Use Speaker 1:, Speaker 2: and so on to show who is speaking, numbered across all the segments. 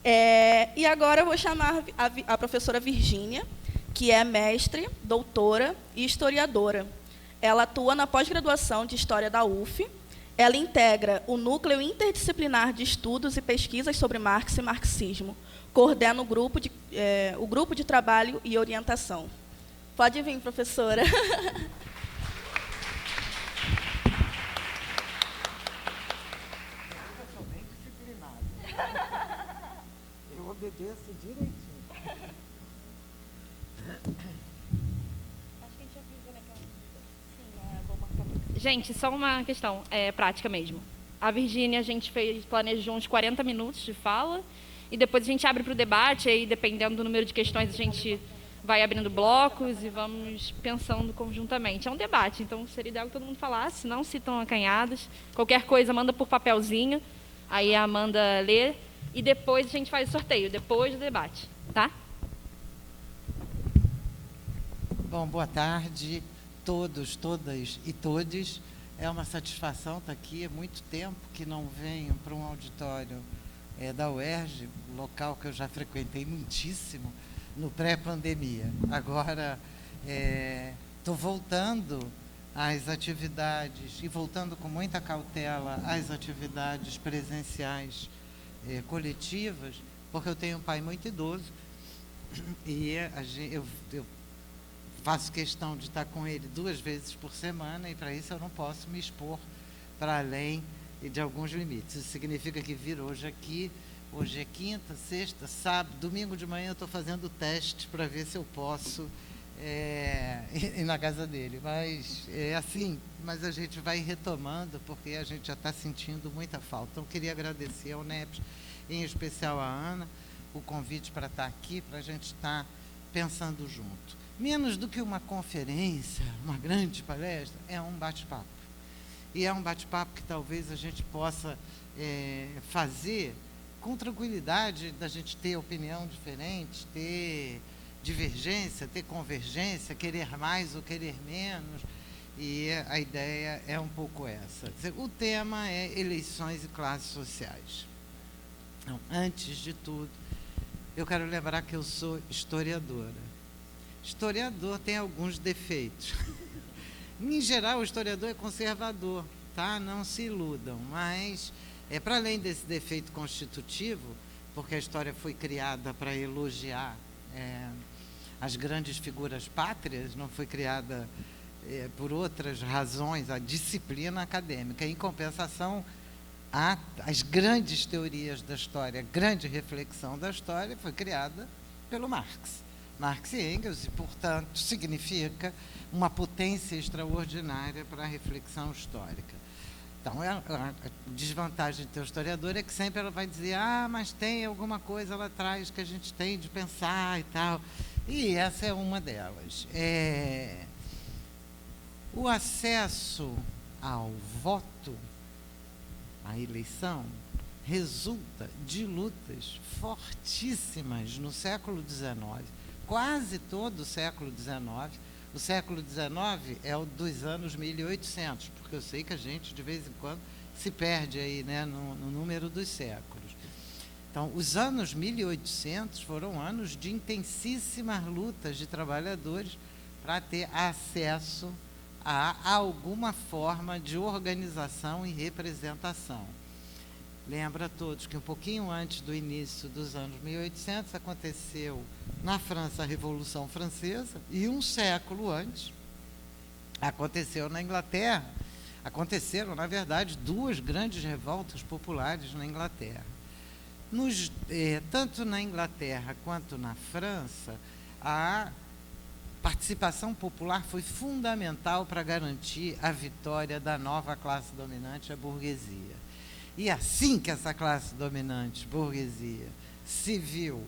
Speaker 1: E agora eu vou chamar a professora Virgínia, que é mestre, doutora e historiadora. Ela atua na pós-graduação de História da UF. Ela integra o Núcleo Interdisciplinar de Estudos e Pesquisas sobre Marx e Marxismo. Coordena o grupo de trabalho e orientação. Pode vir, professora.
Speaker 2: Eu sou bem disciplinado. Eu obedeço direitinho.
Speaker 3: Gente, só uma questão prática mesmo. A Virgínia, a gente planejou uns 40 minutos de fala, e depois a gente abre para o debate, aí dependendo do número de questões a gente vai abrindo blocos e vamos pensando conjuntamente. É um debate, então seria ideal que todo mundo falasse, não se estão acanhados. Qualquer coisa, manda por papelzinho, aí a Amanda lê, e depois a gente faz o sorteio, depois do debate, tá?
Speaker 2: Bom, boa tarde, todos, todas e todes. É uma satisfação estar aqui. É muito tempo que não venho para um auditório da UERJ, local que eu já frequentei muitíssimo no pré-pandemia. Agora estou voltando às atividades e voltando com muita cautela às atividades presenciais coletivas, porque eu tenho um pai muito idoso e eu faço questão de estar com ele 2 vezes por semana, e para isso eu não posso me expor para além de alguns limites. Isso significa que vir hoje aqui, hoje é quinta, sexta, sábado, domingo de manhã eu estou fazendo teste para ver se eu posso ir na casa dele. Mas é assim, mas a gente vai retomando, porque a gente já está sentindo muita falta. Então, queria agradecer ao NEPS, em especial a Ana, o convite para estar aqui, para a gente estar pensando junto. Menos do que uma conferência, uma grande palestra, é um bate-papo. E é um bate-papo que talvez a gente possa fazer com tranquilidade, da gente ter opinião diferente, ter divergência, ter convergência, querer mais ou querer menos. E a ideia é um pouco essa. Quer dizer, o tema é eleições e classes sociais. Então, antes de tudo, eu quero lembrar que eu sou historiadora. Historiador tem alguns defeitos. Em geral, o historiador é conservador, tá? Não se iludam, mas para além desse defeito constitutivo, porque a história foi criada para elogiar as grandes figuras pátrias, não foi criada por outras razões, a disciplina acadêmica. Em compensação, as grandes teorias da história, a grande reflexão da história foi criada pelo Marx. Marx e Engels, e, portanto, significa uma potência extraordinária para a reflexão histórica. Então, a desvantagem de ter o historiador é que sempre ela vai dizer, mas tem alguma coisa lá atrás que a gente tem de pensar e tal. E essa é uma delas. O acesso ao voto, à eleição, resulta de lutas fortíssimas no século XIX, quase todo o século XIX. O século XIX é o dos anos 1800, porque eu sei que a gente, de vez em quando, se perde aí, né, no número dos séculos. Então, os anos 1800 foram anos de intensíssimas lutas de trabalhadores para ter acesso a alguma forma de organização e representação. Lembra a todos que um pouquinho antes do início dos anos 1800 aconteceu na França a Revolução Francesa, e um século antes aconteceu na Inglaterra. Aconteceram, na verdade, 2 grandes revoltas populares na Inglaterra. Tanto na Inglaterra quanto na França, a participação popular foi fundamental para garantir a vitória da nova classe dominante, a burguesia. E assim que essa classe dominante, burguesia, se viu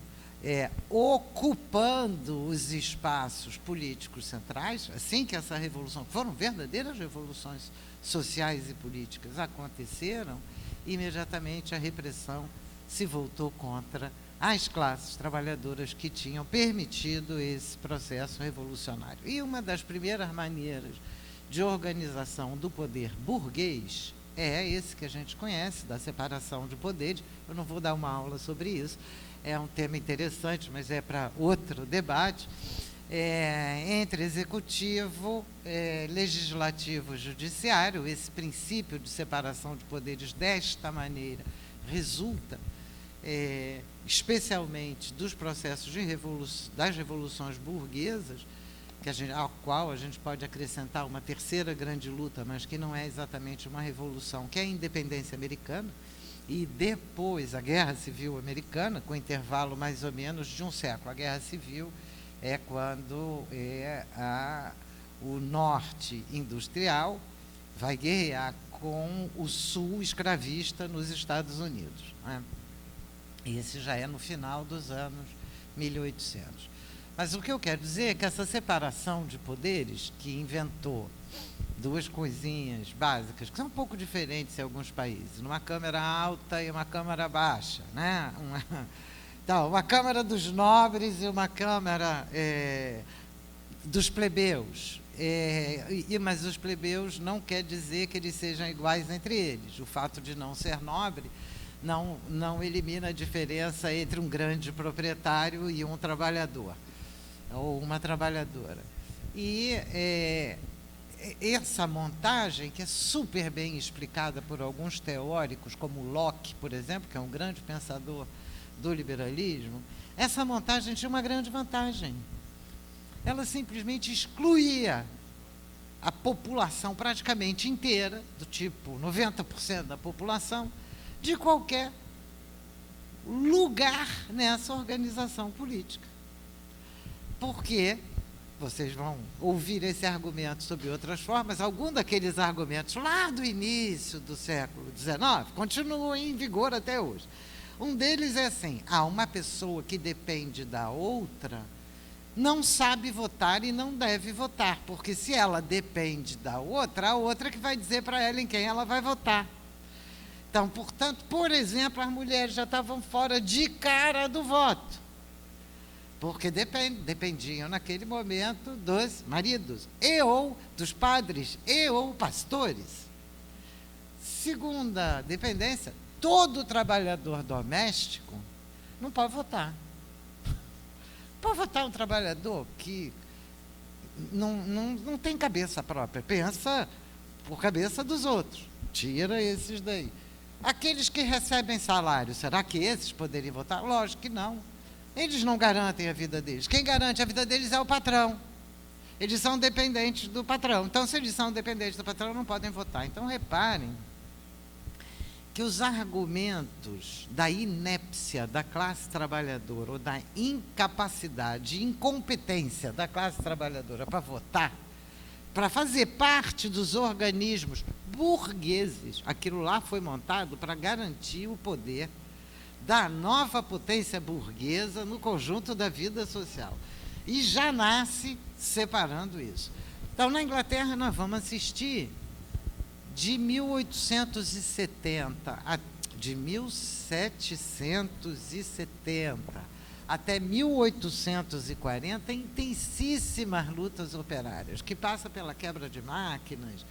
Speaker 2: ocupando os espaços políticos centrais, assim que essa revolução, foram verdadeiras revoluções sociais e políticas, aconteceram, imediatamente a repressão se voltou contra as classes trabalhadoras que tinham permitido esse processo revolucionário. E uma das primeiras maneiras de organização do poder burguês é esse que a gente conhece, da separação de poderes. Eu não vou dar uma aula sobre isso, é um tema interessante, mas é para outro debate, entre executivo, legislativo e judiciário. Esse princípio de separação de poderes desta maneira resulta, especialmente dos processos das revoluções burguesas, ao qual a gente pode acrescentar uma terceira grande luta, mas que não é exatamente uma revolução, que é a independência americana, e depois a Guerra Civil Americana, com intervalo mais ou menos de um século. A Guerra Civil é quando o norte industrial vai guerrear com o sul escravista nos Estados Unidos, né? Esse já é no final dos anos 1800. Mas o que eu quero dizer é que essa separação de poderes, que inventou duas coisinhas básicas, que são um pouco diferentes em alguns países, uma Câmara alta e uma Câmara baixa, né? Então, uma Câmara dos nobres e uma Câmara dos plebeus. Mas os plebeus não quer dizer que eles sejam iguais entre eles. O fato de não ser nobre não elimina a diferença entre um grande proprietário e um trabalhador, ou uma trabalhadora. E essa montagem, que é super bem explicada por alguns teóricos, como Locke, por exemplo, que é um grande pensador do liberalismo, essa montagem tinha uma grande vantagem. Ela simplesmente excluía a população praticamente inteira, do tipo 90% da população, de qualquer lugar nessa organização política. Porque vocês vão ouvir esse argumento sob outras formas, algum daqueles argumentos lá do início do século XIX continuam em vigor até hoje. Um deles é assim: uma pessoa que depende da outra não sabe votar e não deve votar, porque se ela depende da outra, a outra que vai dizer para ela em quem ela vai votar. Então, portanto, por exemplo, as mulheres já estavam fora de cara do voto, porque dependiam naquele momento dos maridos, ou dos padres, ou pastores. Segunda dependência, todo trabalhador doméstico não pode votar. Pode votar um trabalhador que não tem cabeça própria, pensa por cabeça dos outros, tira esses daí. Aqueles que recebem salário, será que esses poderiam votar? Lógico que não. Eles não garantem a vida deles. Quem garante a vida deles é o patrão. Eles são dependentes do patrão. Então, se eles são dependentes do patrão, não podem votar. Então, reparem que os argumentos da inépcia da classe trabalhadora, ou da incapacidade, incompetência da classe trabalhadora para votar, para fazer parte dos organismos burgueses, aquilo lá foi montado para garantir o poder da nova potência burguesa no conjunto da vida social. E já nasce separando isso. Então, na Inglaterra, nós vamos assistir de 1770 até 1840, intensíssimas lutas operárias, que passa pela quebra de máquinas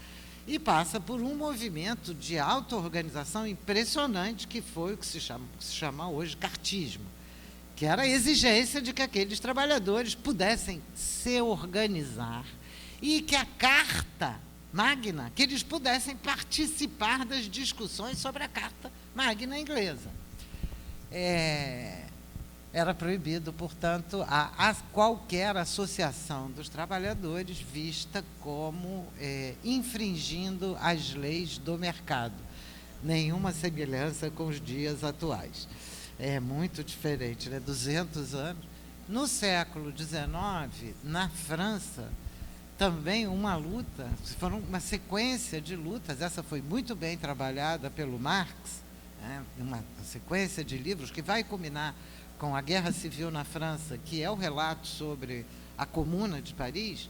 Speaker 2: e passa por um movimento de auto-organização impressionante, que foi o que se chama hoje cartismo, que era a exigência de que aqueles trabalhadores pudessem se organizar e que a Carta Magna, que eles pudessem participar das discussões sobre a Carta Magna inglesa. Era proibido, portanto, a qualquer associação dos trabalhadores vista como infringindo as leis do mercado. Nenhuma semelhança com os dias atuais. É muito diferente, né? 200 anos. No século XIX, na França, também uma luta, foram uma sequência de lutas, essa foi muito bem trabalhada pelo Marx, né? Uma sequência de livros que vai culminar com a Guerra Civil na França, que é o relato sobre a Comuna de Paris,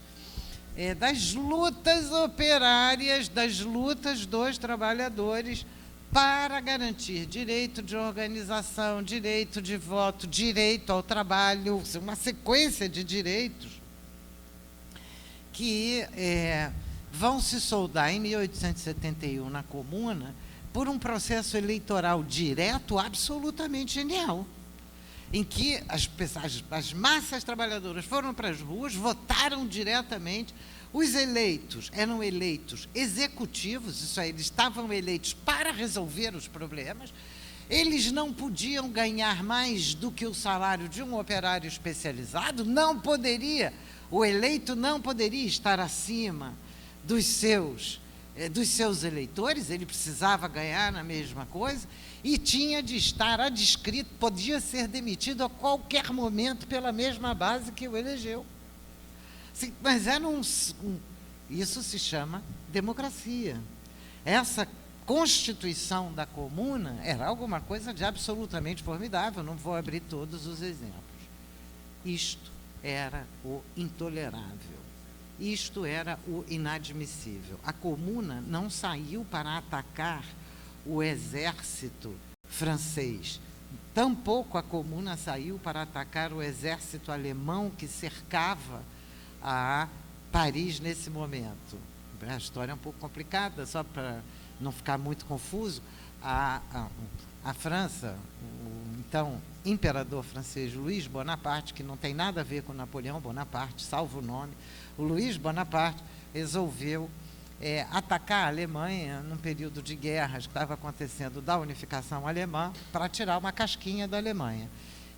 Speaker 2: das lutas operárias, das lutas dos trabalhadores para garantir direito de organização, direito de voto, direito ao trabalho, uma sequência de direitos que vão se soldar em 1871 na Comuna por um processo eleitoral direto absolutamente genial, em que as massas trabalhadoras foram para as ruas, votaram diretamente. Os eleitos eram eleitos executivos, isso é, eles estavam eleitos para resolver os problemas. Eles não podiam ganhar mais do que o salário de um operário especializado, o eleito não poderia estar acima dos seus eleitores, ele precisava ganhar a mesma coisa e tinha de estar adscrito, podia ser demitido a qualquer momento pela mesma base que o elegeu. Sim, mas era isso se chama democracia. Essa Constituição da Comuna era alguma coisa de absolutamente formidável, não vou abrir todos os exemplos. Isto era o intolerável. Isto era o inadmissível. A Comuna não saiu para atacar o exército francês. Tampouco a Comuna saiu para atacar o exército alemão que cercava a Paris nesse momento. A história é um pouco complicada, só para não ficar muito confuso. A França, o então imperador francês Luís Bonaparte, que não tem nada a ver com Napoleão Bonaparte, salvo o nome, o Luís Bonaparte resolveu atacar a Alemanha num período de guerras que estava acontecendo da unificação alemã, para tirar uma casquinha da Alemanha.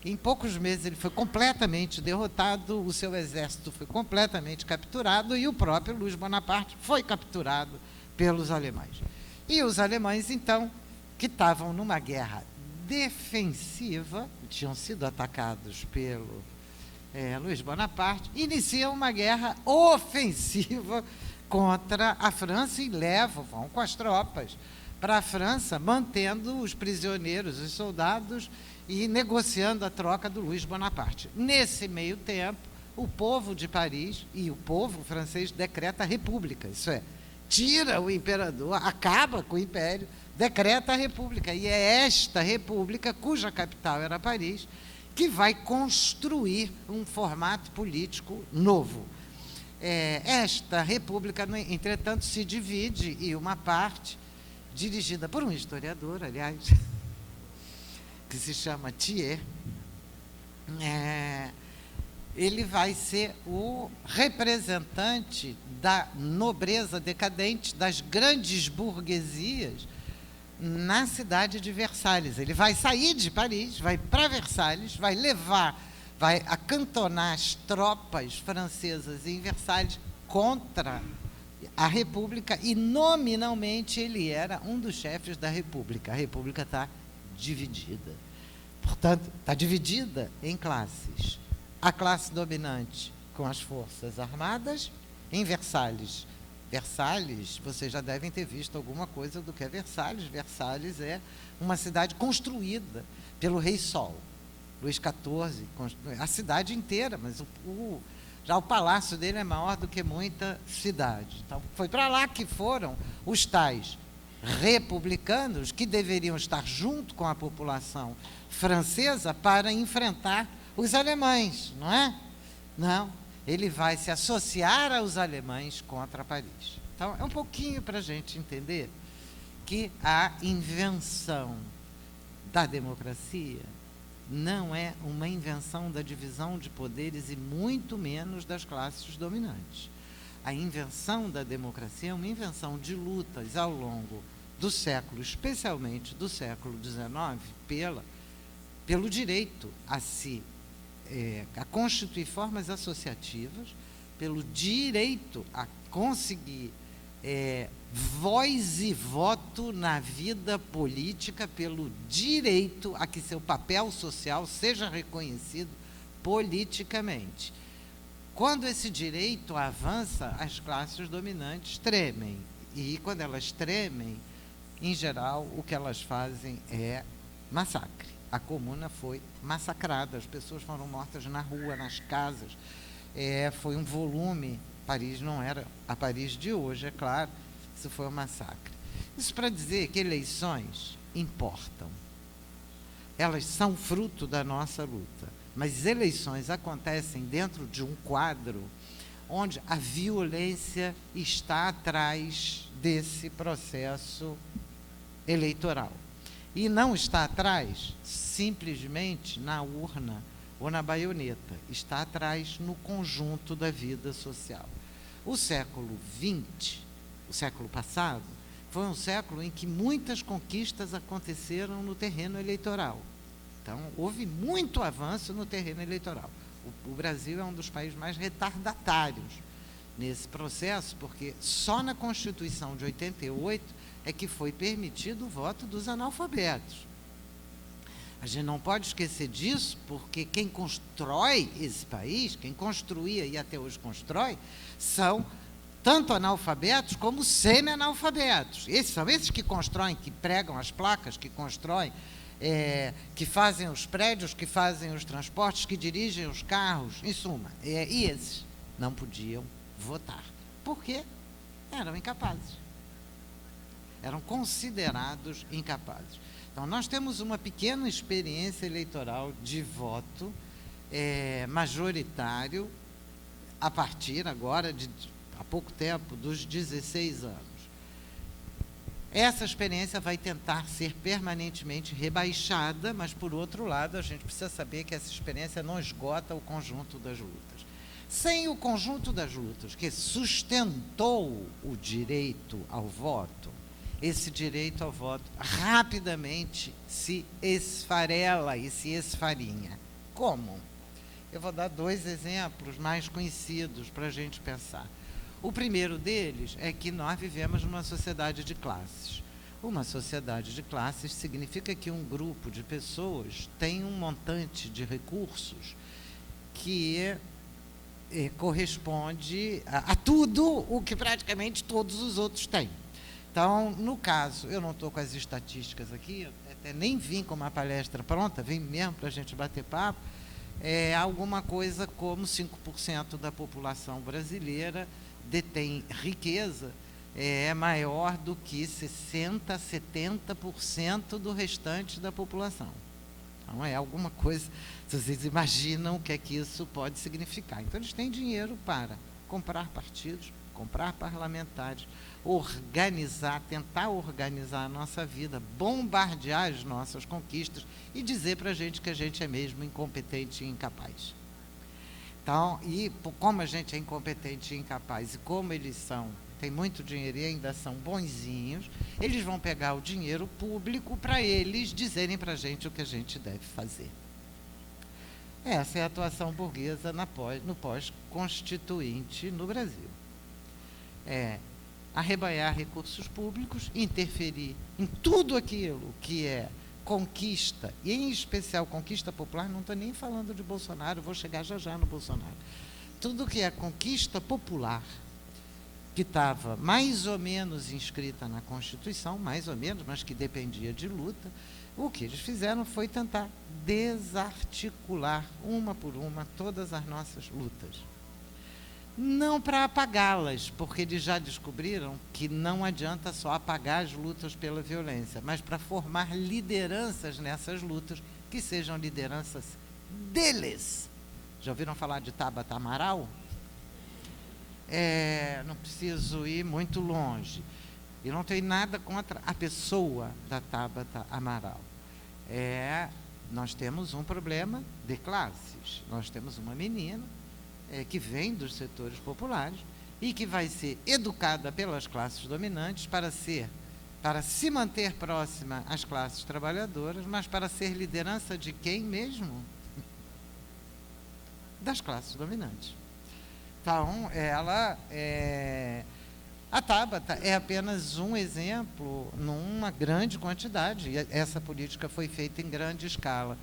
Speaker 2: Em poucos meses ele foi completamente derrotado, o seu exército foi completamente capturado e o próprio Luís Bonaparte foi capturado pelos alemães. E os alemães, então, que estavam numa guerra defensiva, tinham sido atacados pelo Luís Bonaparte, iniciam uma guerra ofensiva contra a França e vão com as tropas para a França, mantendo os prisioneiros, os soldados, e negociando a troca do Luís Bonaparte. Nesse meio tempo, o povo de Paris e o povo francês decreta a república, isso é, tira o imperador, acaba com o império, decreta a república. E é esta república, cuja capital era Paris, que vai construir um formato político novo. Esta república, entretanto, se divide e uma parte, dirigida por um historiador, aliás, que se chama Thiers, ele vai ser o representante da nobreza decadente, das grandes burguesias, na cidade de Versalhes. Ele vai sair de Paris, vai para Versalhes, vai acantonar as tropas francesas em Versalhes contra a República, e nominalmente ele era um dos chefes da República. A República está dividida. Portanto, está dividida em classes. A classe dominante com as forças armadas em Versalhes. Versalhes, vocês já devem ter visto alguma coisa do que é Versalhes. Versalhes é uma cidade construída pelo Rei Sol, Luís XIV, a cidade inteira, mas já o palácio dele é maior do que muita cidade. Então, foi para lá que foram os tais republicanos, que deveriam estar junto com a população francesa para enfrentar os alemães, não é? Não, ele vai se associar aos alemães contra Paris. Então, é um pouquinho para a gente entender que a invenção da democracia não é uma invenção da divisão de poderes e muito menos das classes dominantes. A invenção da democracia é uma invenção de lutas ao longo do século, especialmente do século XIX, pelo direito a constituir formas associativas, pelo direito a conseguir voz e voto na vida política, pelo direito a que seu papel social seja reconhecido politicamente. Quando esse direito avança, as classes dominantes tremem. E quando elas tremem, em geral, o que elas fazem é massacre. A Comuna foi massacrada, as pessoas foram mortas na rua, nas casas. Foi um volume. Paris não era a Paris de hoje, é claro, isso foi um massacre. Isso para dizer que eleições importam. Elas são fruto da nossa luta. Mas eleições acontecem dentro de um quadro onde a violência está atrás desse processo eleitoral. E não está atrás simplesmente na urna ou na baioneta, está atrás no conjunto da vida social. O século XX, o século passado, foi um século em que muitas conquistas aconteceram no terreno eleitoral. Então, houve muito avanço no terreno eleitoral. O Brasil é um dos países mais retardatários nesse processo, porque só na Constituição de 88 é que foi permitido o voto dos analfabetos. A gente não pode esquecer disso, porque quem constrói esse país, quem construía e até hoje constrói, são tanto analfabetos como semi-analfabetos. São esses que constroem, que pregam as placas, que constroem, que fazem os prédios, que fazem os transportes, que dirigem os carros, em suma. E esses não podiam votar. Por quê? Eram incapazes. Eram considerados incapazes. Então, nós temos uma pequena experiência eleitoral de voto majoritário a partir agora há pouco tempo, dos 16 anos. Essa experiência vai tentar ser permanentemente rebaixada, mas, por outro lado, a gente precisa saber que essa experiência não esgota o conjunto das lutas. Sem o conjunto das lutas que sustentou o direito ao voto, esse direito ao voto rapidamente se esfarela e se esfarinha. Como? Eu vou dar 2 exemplos mais conhecidos para a gente pensar. O primeiro deles é que nós vivemos numa sociedade de classes. Uma sociedade de classes significa que um grupo de pessoas tem um montante de recursos que corresponde a tudo o que praticamente todos os outros têm. Então, no caso, eu não estou com as estatísticas aqui, eu até nem vim com uma palestra pronta, vim mesmo para a gente bater papo, alguma coisa como 5% da população brasileira detém riqueza, maior do que 60%, 70% do restante da população. Então, é alguma coisa, vocês imaginam o que é que isso pode significar. Então, eles têm dinheiro para comprar partidos, comprar parlamentares, tentar organizar a nossa vida, bombardear as nossas conquistas e dizer para a gente que a gente é mesmo incompetente e incapaz. Então, e como a gente é incompetente e incapaz, e como eles têm muito dinheiro e ainda são bonzinhos, eles vão pegar o dinheiro público para eles dizerem para a gente o que a gente deve fazer. Essa é a atuação burguesa no pós-constituinte no Brasil. Arrebanhar recursos públicos, interferir em tudo aquilo que é conquista, e em especial conquista popular, não estou nem falando de Bolsonaro, vou chegar já no Bolsonaro. Tudo que é conquista popular, que estava mais ou menos inscrita na Constituição, mais ou menos, mas que dependia de luta, o que eles fizeram foi tentar desarticular, uma por uma, todas as nossas lutas. Não para apagá-las, porque eles já descobriram que não adianta só apagar as lutas pela violência, mas para formar lideranças nessas lutas, que sejam lideranças deles. Já ouviram falar de Tabata Amaral? Não preciso ir muito longe. E não tem nada contra a pessoa da Tabata Amaral. Nós temos um problema de classes. Nós temos uma menina que vem dos setores populares e que vai ser educada pelas classes dominantes para se manter próxima às classes trabalhadoras, mas para ser liderança de quem mesmo? Das classes dominantes. Então, a Tabata é apenas um exemplo numa grande quantidade, e essa política foi feita em grande escala.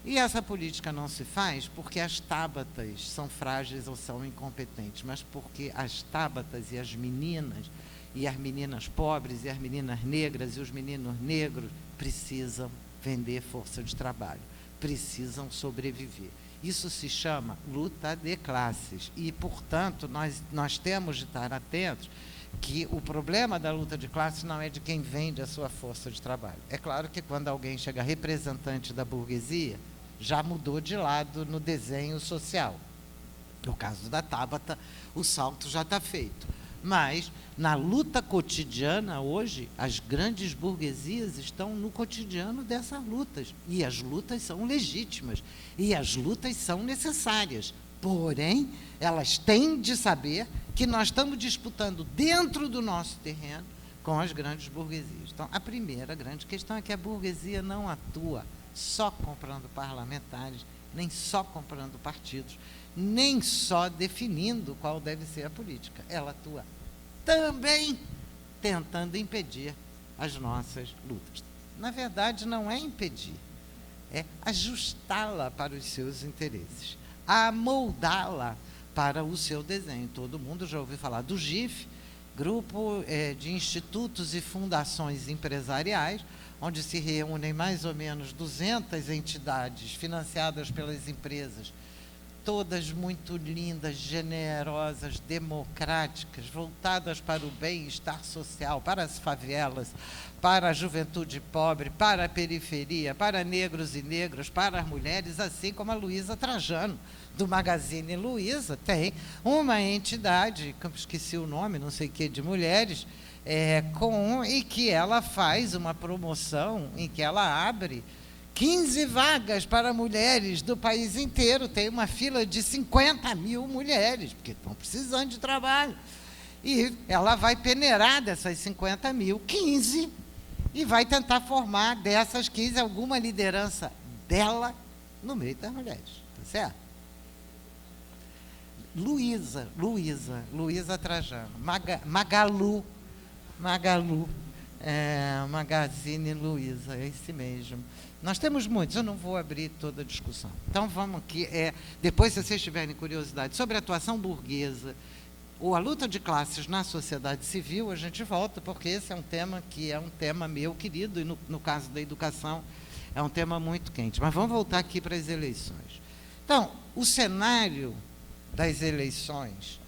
Speaker 2: E essa política não se faz porque as tábatas são frágeis ou são incompetentes, mas porque as tábatas e as meninas pobres, e as meninas negras, e os meninos negros precisam vender força de trabalho, precisam sobreviver. Isso se chama luta de classes e, portanto, nós temos de estar atentos que o problema da luta de classes não é de quem vende a sua força de trabalho. É claro que quando alguém chega representante da burguesia, já mudou de lado no desenho social. No caso da Tabata, o salto já está feito. Mas, na luta cotidiana, hoje, as grandes burguesias estão no cotidiano dessas lutas. E as lutas são legítimas. E as lutas são necessárias. Porém, elas têm de saber que nós estamos disputando dentro do nosso terreno com as grandes burguesias. Então, a primeira grande questão é que a burguesia não atua só comprando parlamentares, nem só comprando partidos, nem só definindo qual deve ser a política. Ela atua também tentando impedir as nossas lutas. Na verdade, não é impedir, é ajustá-la para os seus interesses, amoldá-la para o seu desenho. Todo mundo já ouviu falar do GIF, Grupo de Institutos e Fundações Empresariais, onde se reúnem mais ou menos 200 entidades financiadas pelas empresas, todas muito lindas, generosas, democráticas, voltadas para o bem-estar social, para as favelas, para a juventude pobre, para a periferia, para negros e negras, para as mulheres, assim como a Luísa Trajano, do Magazine Luiza, tem uma entidade, que eu esqueci o nome, não sei o que, de mulheres, e que ela faz uma promoção em que ela abre 15 vagas para mulheres do país inteiro. Tem uma fila de 50 mil mulheres, porque estão precisando de trabalho. E ela vai peneirar dessas 50 mil, 15, e vai tentar formar dessas 15 alguma liderança dela no meio das mulheres. Tá certo? Luísa Trajano, Magalu, Magazine Luiza, é esse mesmo. Nós temos muitos, eu não vou abrir toda a discussão. Então, vamos aqui. Depois, se vocês tiverem curiosidade sobre a atuação burguesa ou a luta de classes na sociedade civil, a gente volta, porque esse é um tema que é um tema meu querido, e no caso da educação, é um tema muito quente. Mas vamos voltar aqui para as eleições. Então, o cenário das eleições,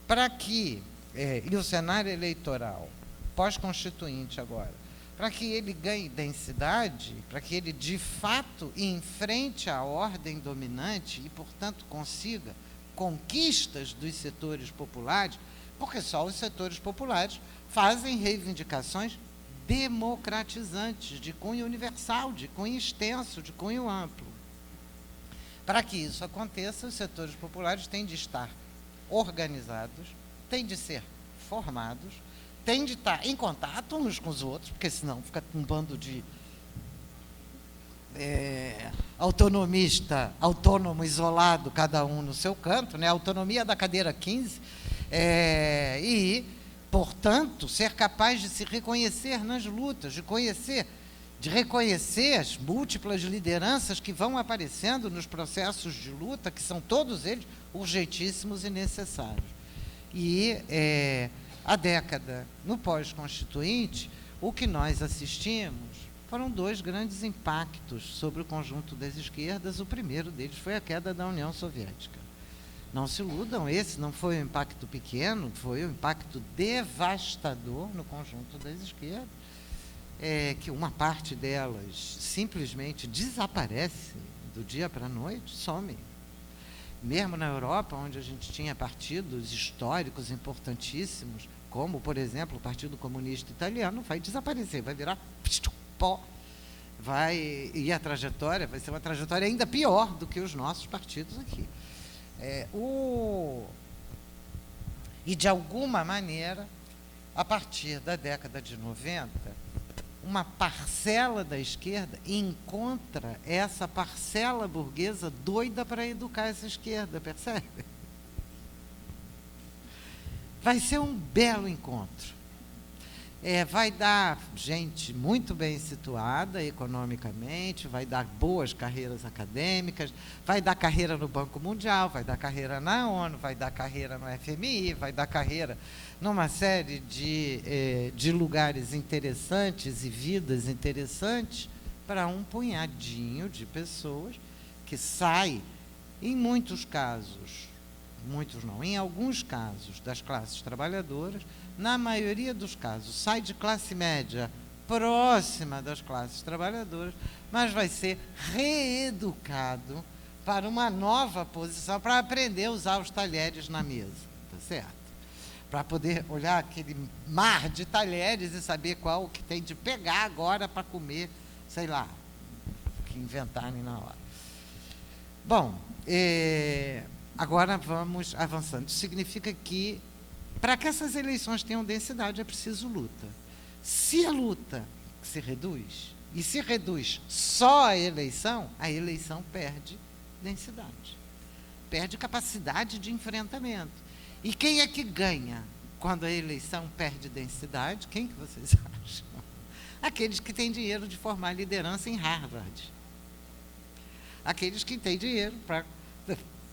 Speaker 2: para que, e o cenário eleitoral pós-constituinte agora, para que ele ganhe densidade, para que ele, de fato, enfrente a ordem dominante e, portanto, consiga conquistas dos setores populares, porque só os setores populares fazem reivindicações democratizantes, de cunho universal, de cunho extenso, de cunho amplo. Para que isso aconteça, os setores populares têm de estar organizados, têm de ser formados, têm de estar em contato uns com os outros, porque senão fica um bando de autônomo, isolado, cada um no seu canto, né? A autonomia da cadeira 15, e, portanto, ser capaz de se reconhecer nas lutas, de reconhecer as múltiplas lideranças que vão aparecendo nos processos de luta, que são todos eles urgentíssimos e necessários. E a década, no pós-constituinte, o que nós assistimos foram dois grandes impactos sobre o conjunto das esquerdas. O primeiro deles foi a queda da União Soviética. Não se iludam, esse não foi um impacto pequeno, foi um impacto devastador no conjunto das esquerdas, que uma parte delas simplesmente desaparece do dia para a noite, some. Mesmo na Europa, onde a gente tinha partidos históricos importantíssimos, como, por exemplo, o Partido Comunista Italiano, vai desaparecer, vai virar pó. E a trajetória vai ser uma trajetória ainda pior do que os nossos partidos aqui. E, de alguma maneira, a partir da década de 90, uma parcela da esquerda encontra essa parcela burguesa doida para educar essa esquerda, percebe? Vai ser um belo encontro. Vai dar gente muito bem situada economicamente, vai dar boas carreiras acadêmicas, vai dar carreira no Banco Mundial, vai dar carreira na ONU, vai dar carreira no FMI, vai dar carreira numa série de lugares interessantes e vidas interessantes para um punhadinho de pessoas que sai, em muitos casos, muitos não, em alguns casos, das classes trabalhadoras, na maioria dos casos, sai de classe média próxima das classes trabalhadoras, mas vai ser reeducado para uma nova posição, para aprender a usar os talheres na mesa, tá certo? Para poder olhar aquele mar de talheres e saber qual que tem de pegar agora para comer, sei lá, que inventarem na hora. Bom, agora vamos avançando. Isso significa que, para que essas eleições tenham densidade, é preciso luta. Se a luta se reduz, e se reduz só a eleição perde densidade, perde capacidade de enfrentamento. E quem é que ganha quando a eleição perde densidade? Quem que vocês acham? Aqueles que têm dinheiro de formar liderança em Harvard. Aqueles que têm dinheiro para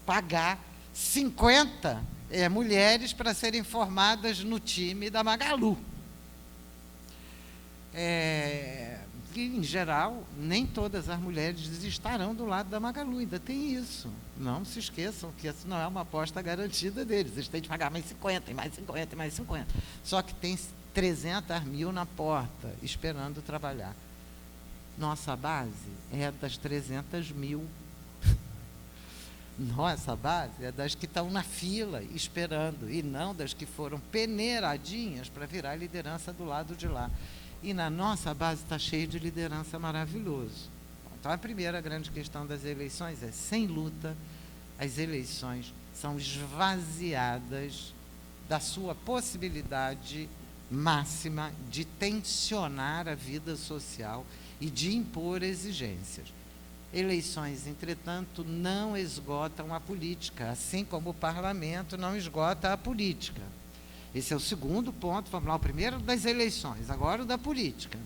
Speaker 2: pagar 50 mulheres para serem formadas no time da Magalu. Que, em geral, nem todas as mulheres estarão do lado da Magalu, ainda tem isso. Não se esqueçam que isso não é uma aposta garantida deles, eles têm de pagar mais 50, e mais 50, e mais 50. Só que tem 300 mil na porta, esperando trabalhar. Nossa base é das 300 mil. Nossa base é das que estão na fila, esperando, e não das que foram peneiradinhas para virar liderança do lado de lá. E na nossa base está cheio de liderança maravilhoso. Então, a primeira grande questão das eleições é, sem luta, as eleições são esvaziadas da sua possibilidade máxima de tensionar a vida social e de impor exigências. Eleições, entretanto, não esgotam a política, assim como o parlamento não esgota a política. Esse é o segundo ponto. Vamos lá, o primeiro das eleições, agora o da política.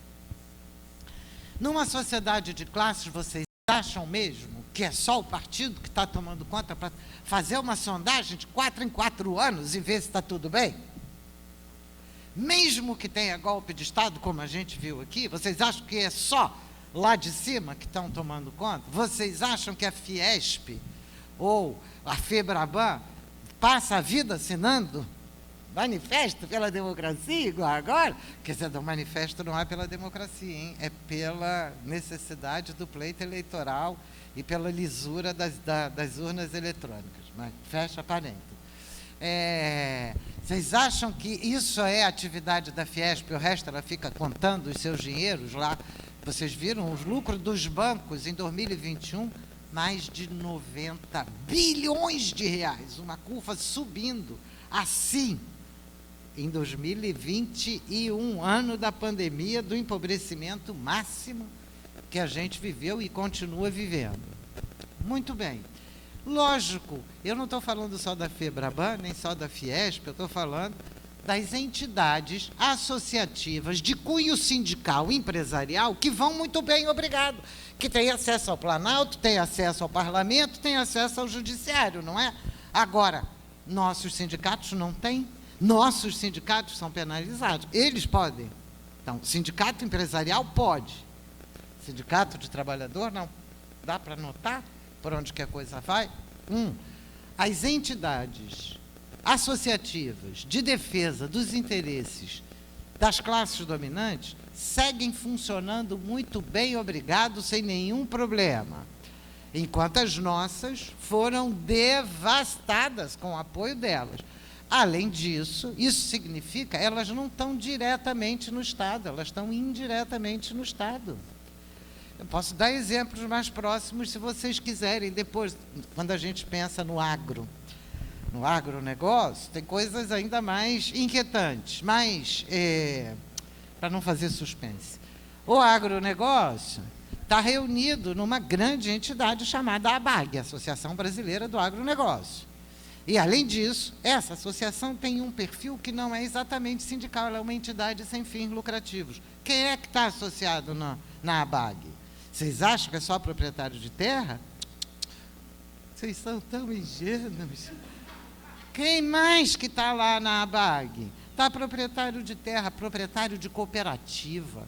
Speaker 2: Numa sociedade de classes, vocês acham mesmo que é só o partido que está tomando conta para fazer uma sondagem de 4 em 4 anos e ver se está tudo bem? Mesmo que tenha golpe de Estado, como a gente viu aqui, vocês acham que é só lá de cima que estão tomando conta? Vocês acham que a Fiesp ou a FEBRABAN passa a vida assinando manifesto pela democracia, igual agora? Quer dizer, o manifesto não é pela democracia, hein? É pela necessidade do pleito eleitoral e pela lisura das urnas eletrônicas. Mas fecha parênteses. Vocês acham que isso é atividade da Fiesp, o resto ela fica contando os seus dinheiros lá? Vocês viram os lucros dos bancos em 2021? Mais de 90 bilhões de reais, uma curva subindo assim. Em 2021, ano da pandemia, do empobrecimento máximo que a gente viveu e continua vivendo. Muito bem. Lógico, eu não estou falando só da FEBRABAN, nem só da Fiesp, eu estou falando das entidades associativas de cunho sindical e empresarial que vão muito bem, obrigado, que têm acesso ao Planalto, têm acesso ao Parlamento, têm acesso ao Judiciário, não é? Agora, nossos sindicatos não têm. Nossos sindicatos são penalizados. Eles podem. Então, sindicato empresarial pode. Sindicato de trabalhador, não. Dá para notar por onde que a coisa vai? As entidades associativas de defesa dos interesses das classes dominantes seguem funcionando muito bem, obrigado, sem nenhum problema. Enquanto as nossas foram devastadas com o apoio delas. Além disso, isso significa que elas não estão diretamente no Estado, elas estão indiretamente no Estado. Eu posso dar exemplos mais próximos, se vocês quiserem, depois, quando a gente pensa no agronegócio, tem coisas ainda mais inquietantes, mas, para não fazer suspense, o agronegócio está reunido numa grande entidade chamada ABAG, Associação Brasileira do Agronegócio. E, além disso, essa associação tem um perfil que não é exatamente sindical, ela é uma entidade sem fins lucrativos. Quem é que está associado na ABAG? Vocês acham que é só proprietário de terra? Vocês são tão ingênuos. Quem mais que está lá na ABAG? Está proprietário de terra, proprietário de cooperativa,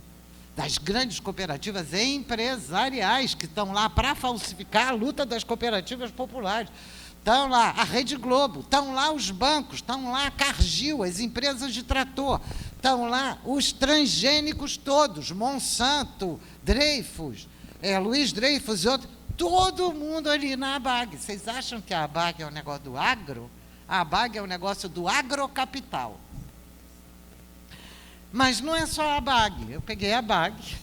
Speaker 2: das grandes cooperativas empresariais que estão lá para falsificar a luta das cooperativas populares. Estão lá a Rede Globo, estão lá os bancos, estão lá a Cargill, as empresas de trator, estão lá os transgênicos todos, Monsanto, Dreyfus, Luiz Dreyfus e outros, todo mundo ali na ABAG. Vocês acham que a ABAG é um negócio do agro? A ABAG é um negócio do agrocapital. Mas não é só a ABAG. Eu peguei a ABAG,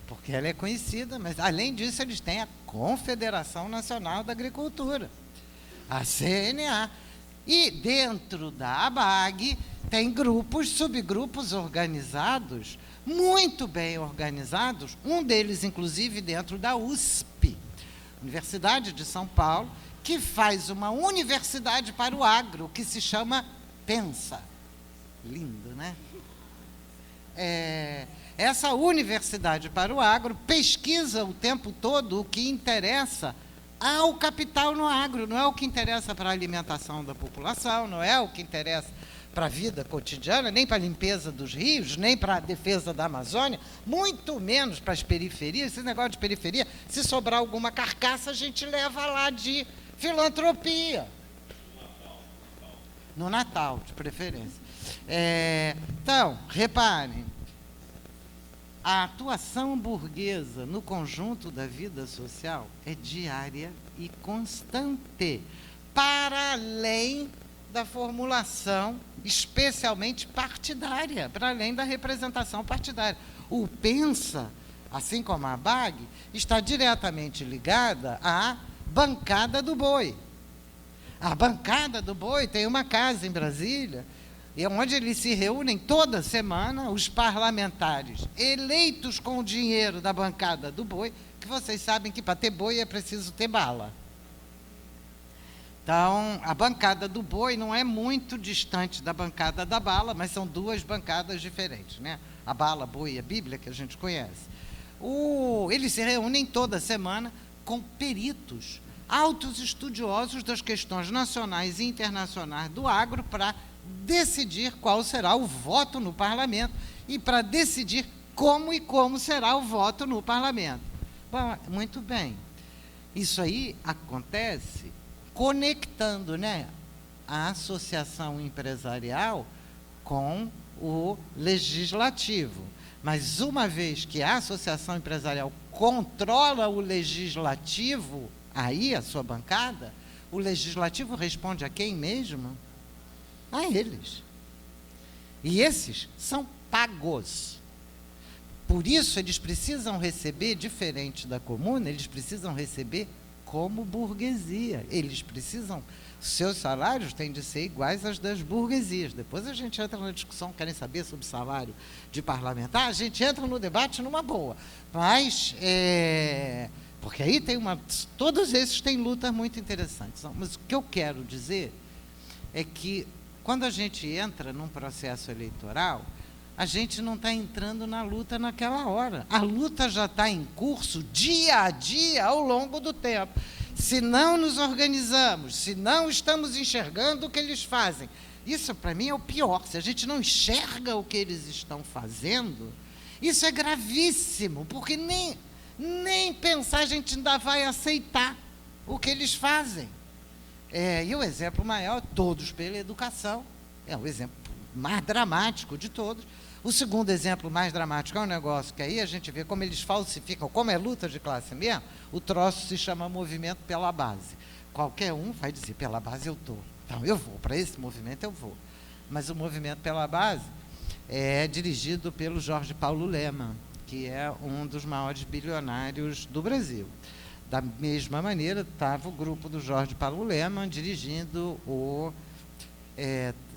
Speaker 2: porque ela é conhecida, mas, além disso, eles têm a Confederação Nacional da Agricultura, a CNA. E, dentro da ABAG, tem grupos, subgrupos organizados, muito bem organizados, um deles, inclusive, dentro da USP, Universidade de São Paulo, que faz uma universidade para o agro, que se chama Pensa. Lindo, né? Essa universidade para o agro pesquisa o tempo todo o que interessa ao capital no agro, não é o que interessa para a alimentação da população, não é o que interessa para a vida cotidiana, nem para a limpeza dos rios, nem para a defesa da Amazônia, muito menos para as periferias. Esse negócio de periferia, se sobrar alguma carcaça, a gente leva lá de filantropia. No Natal, de preferência. Então, reparem, a atuação burguesa no conjunto da vida social é diária e constante, para além da formulação, especialmente partidária, para além da representação partidária. O Pensa, assim como a ABAG, está diretamente ligada à bancada do boi. A bancada do boi tem uma casa em Brasília, onde eles se reúnem toda semana, os parlamentares eleitos com o dinheiro da bancada do boi, que vocês sabem que para ter boi é preciso ter bala. Então, a bancada do boi não é muito distante da bancada da bala, mas são duas bancadas diferentes, né? A bala, boi e a Bíblia, que a gente conhece. Eles se reúnem toda semana com peritos, altos estudiosos das questões nacionais e internacionais do agro, para decidir qual será o voto no parlamento e para decidir como será o voto no parlamento. Bom, muito bem. Isso aí acontece conectando, né, a associação empresarial com o legislativo. Mas uma vez que a associação empresarial controla o legislativo, aí a sua bancada, o legislativo responde a quem mesmo? A eles. E esses são pagos. Por isso, eles precisam receber, diferente da comuna, eles precisam receber como burguesia. Eles precisam, seus salários têm de ser iguais aos das burguesias. Depois a gente entra na discussão, querem saber sobre salário de parlamentar, a gente entra no debate numa boa. Mas, porque aí tem todos esses têm lutas muito interessantes. Mas o que eu quero dizer é que, quando a gente entra num processo eleitoral, a gente não está entrando na luta naquela hora. A luta já está em curso dia a dia ao longo do tempo. Se não nos organizamos, se não estamos enxergando o que eles fazem, isso para mim é o pior. Se a gente não enxerga o que eles estão fazendo, isso é gravíssimo, porque nem pensar a gente ainda vai aceitar o que eles fazem. E o exemplo maior, todos pela educação, é o exemplo mais dramático de todos. O segundo exemplo mais dramático é um negócio que aí a gente vê como eles falsificam, como é luta de classe mesmo, o troço se chama movimento pela base. Qualquer um vai dizer, pela base eu estou. Então, eu vou, para esse movimento eu vou. Mas o movimento pela base é dirigido pelo Jorge Paulo Lemann, que é um dos maiores bilionários do Brasil. Da mesma maneira, estava o grupo do Jorge Paulo Lemann dirigindo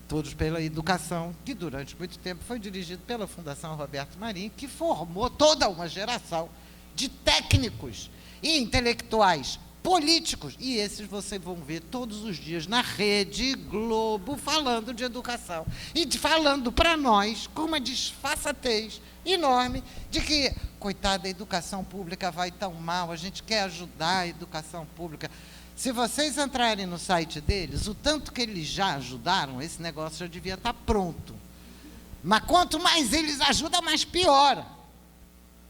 Speaker 2: Todos pela Educação, que durante muito tempo foi dirigido pela Fundação Roberto Marinho, que formou toda uma geração de técnicos e intelectuais políticos. E esses vocês vão ver todos os dias na Rede Globo falando de educação. E falando para nós com uma disfarçatez enorme de que, coitada, a educação pública vai tão mal, a gente quer ajudar a educação pública. Se vocês entrarem no site deles, o tanto que eles já ajudaram, esse negócio já devia estar pronto. Mas quanto mais eles ajudam, mais piora.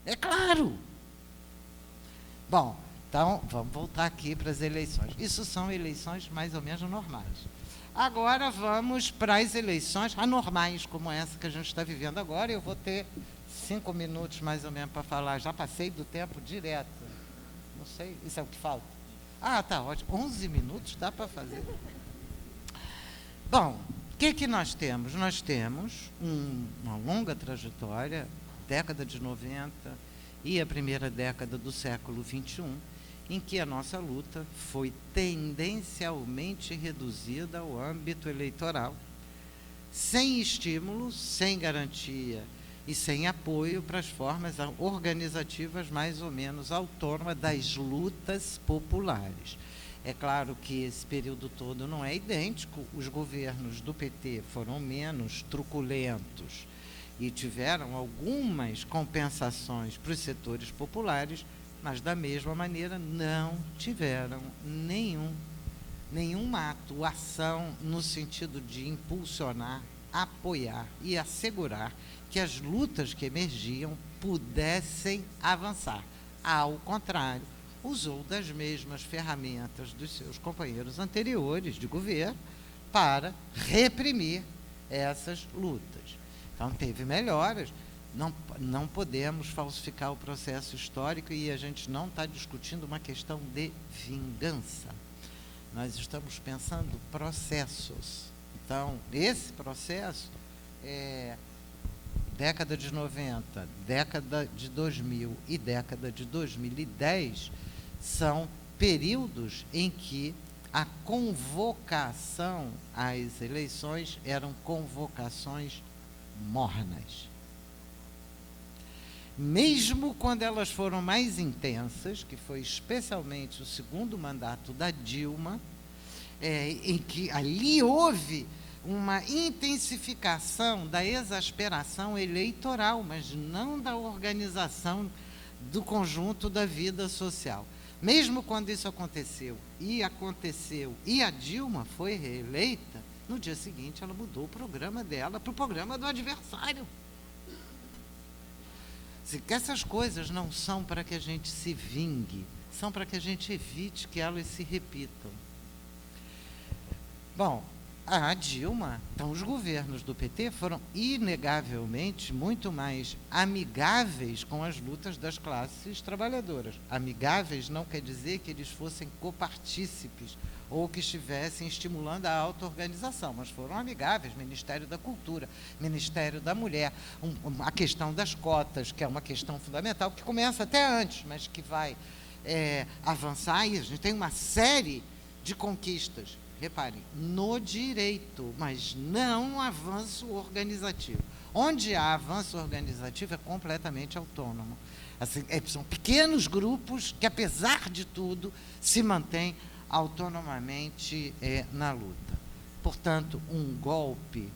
Speaker 2: É claro. Bom, então, vamos voltar aqui para as eleições. Isso são eleições mais ou menos normais. Agora vamos para as eleições anormais, como essa que a gente está vivendo agora. Eu vou ter 5 minutos mais ou menos para falar. Já passei do tempo direto. Não sei, isso é o que falta? Ah, tá ótimo. 11 minutos dá para fazer. Bom, o que nós temos? Nós temos uma longa trajetória, década de 90 e a primeira década do século XXI, em que a nossa luta foi tendencialmente reduzida ao âmbito eleitoral, sem estímulo, sem garantia e sem apoio para as formas organizativas mais ou menos autônomas das lutas populares. É claro que esse período todo não é idêntico, os governos do PT foram menos truculentos e tiveram algumas compensações para os setores populares, mas da mesma maneira não tiveram nenhuma atuação no sentido de impulsionar, apoiar e assegurar que as lutas que emergiam pudessem avançar. Ao contrário, usou das mesmas ferramentas dos seus companheiros anteriores de governo para reprimir essas lutas. Então, teve melhoras. Não podemos falsificar o processo histórico e a gente não está discutindo uma questão de vingança. Nós estamos pensando processos. Então, esse processo década de 90, década de 2000 e década de 2010 são períodos em que a convocação às eleições eram convocações mornas. Mesmo quando elas foram mais intensas, que foi especialmente o segundo mandato da Dilma, em que ali houve uma intensificação da exasperação eleitoral, mas não da organização do conjunto da vida social. Mesmo quando isso aconteceu, e a Dilma foi reeleita, no dia seguinte ela mudou o programa dela para o programa do adversário. Que essas coisas não são para que a gente se vingue, são para que a gente evite que elas se repitam. Bom, a Dilma, então os governos do PT foram inegavelmente muito mais amigáveis com as lutas das classes trabalhadoras. Amigáveis não quer dizer que eles fossem copartícipes ou que estivessem estimulando a auto-organização, mas foram amigáveis. Ministério da Cultura, Ministério da Mulher, a questão das cotas, que é uma questão fundamental, que começa até antes, mas que vai avançar, e a gente tem uma série de conquistas. Reparem, no direito, mas não avanço organizativo. Onde há avanço organizativo é completamente autônomo. Assim, são pequenos grupos que, apesar de tudo, se mantêm autonomamente na luta. Portanto, um golpe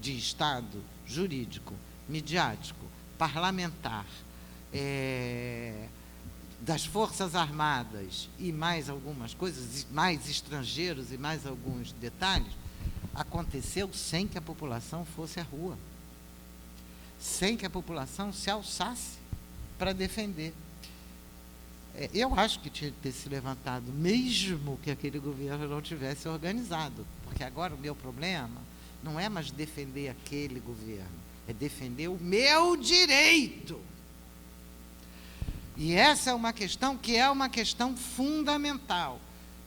Speaker 2: de Estado jurídico, midiático, parlamentar, das Forças Armadas e mais algumas coisas, mais estrangeiros e mais alguns detalhes, aconteceu sem que a população fosse à rua, sem que a população se alçasse para defender. Eu acho que tinha que ter se levantado, mesmo que aquele governo não tivesse organizado, porque agora o meu problema não é mais defender aquele governo, é defender o meu direito. E essa é uma questão que é uma questão fundamental.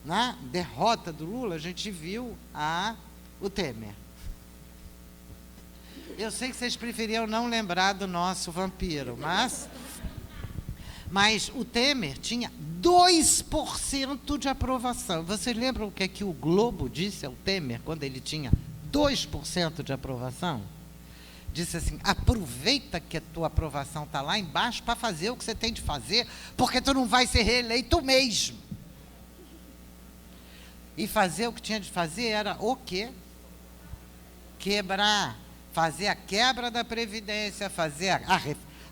Speaker 2: Na derrota do Lula, a gente viu o Temer. Eu sei que vocês preferiam não lembrar do nosso vampiro, mas o Temer tinha 2% de aprovação. Vocês lembram o que o Globo disse ao Temer quando ele tinha 2% de aprovação? Disse assim: aproveita que a tua aprovação está lá embaixo para fazer o que você tem de fazer, porque tu não vai ser reeleito mesmo. E fazer o que tinha de fazer era o quê? Quebrar, fazer a quebra da Previdência, fazer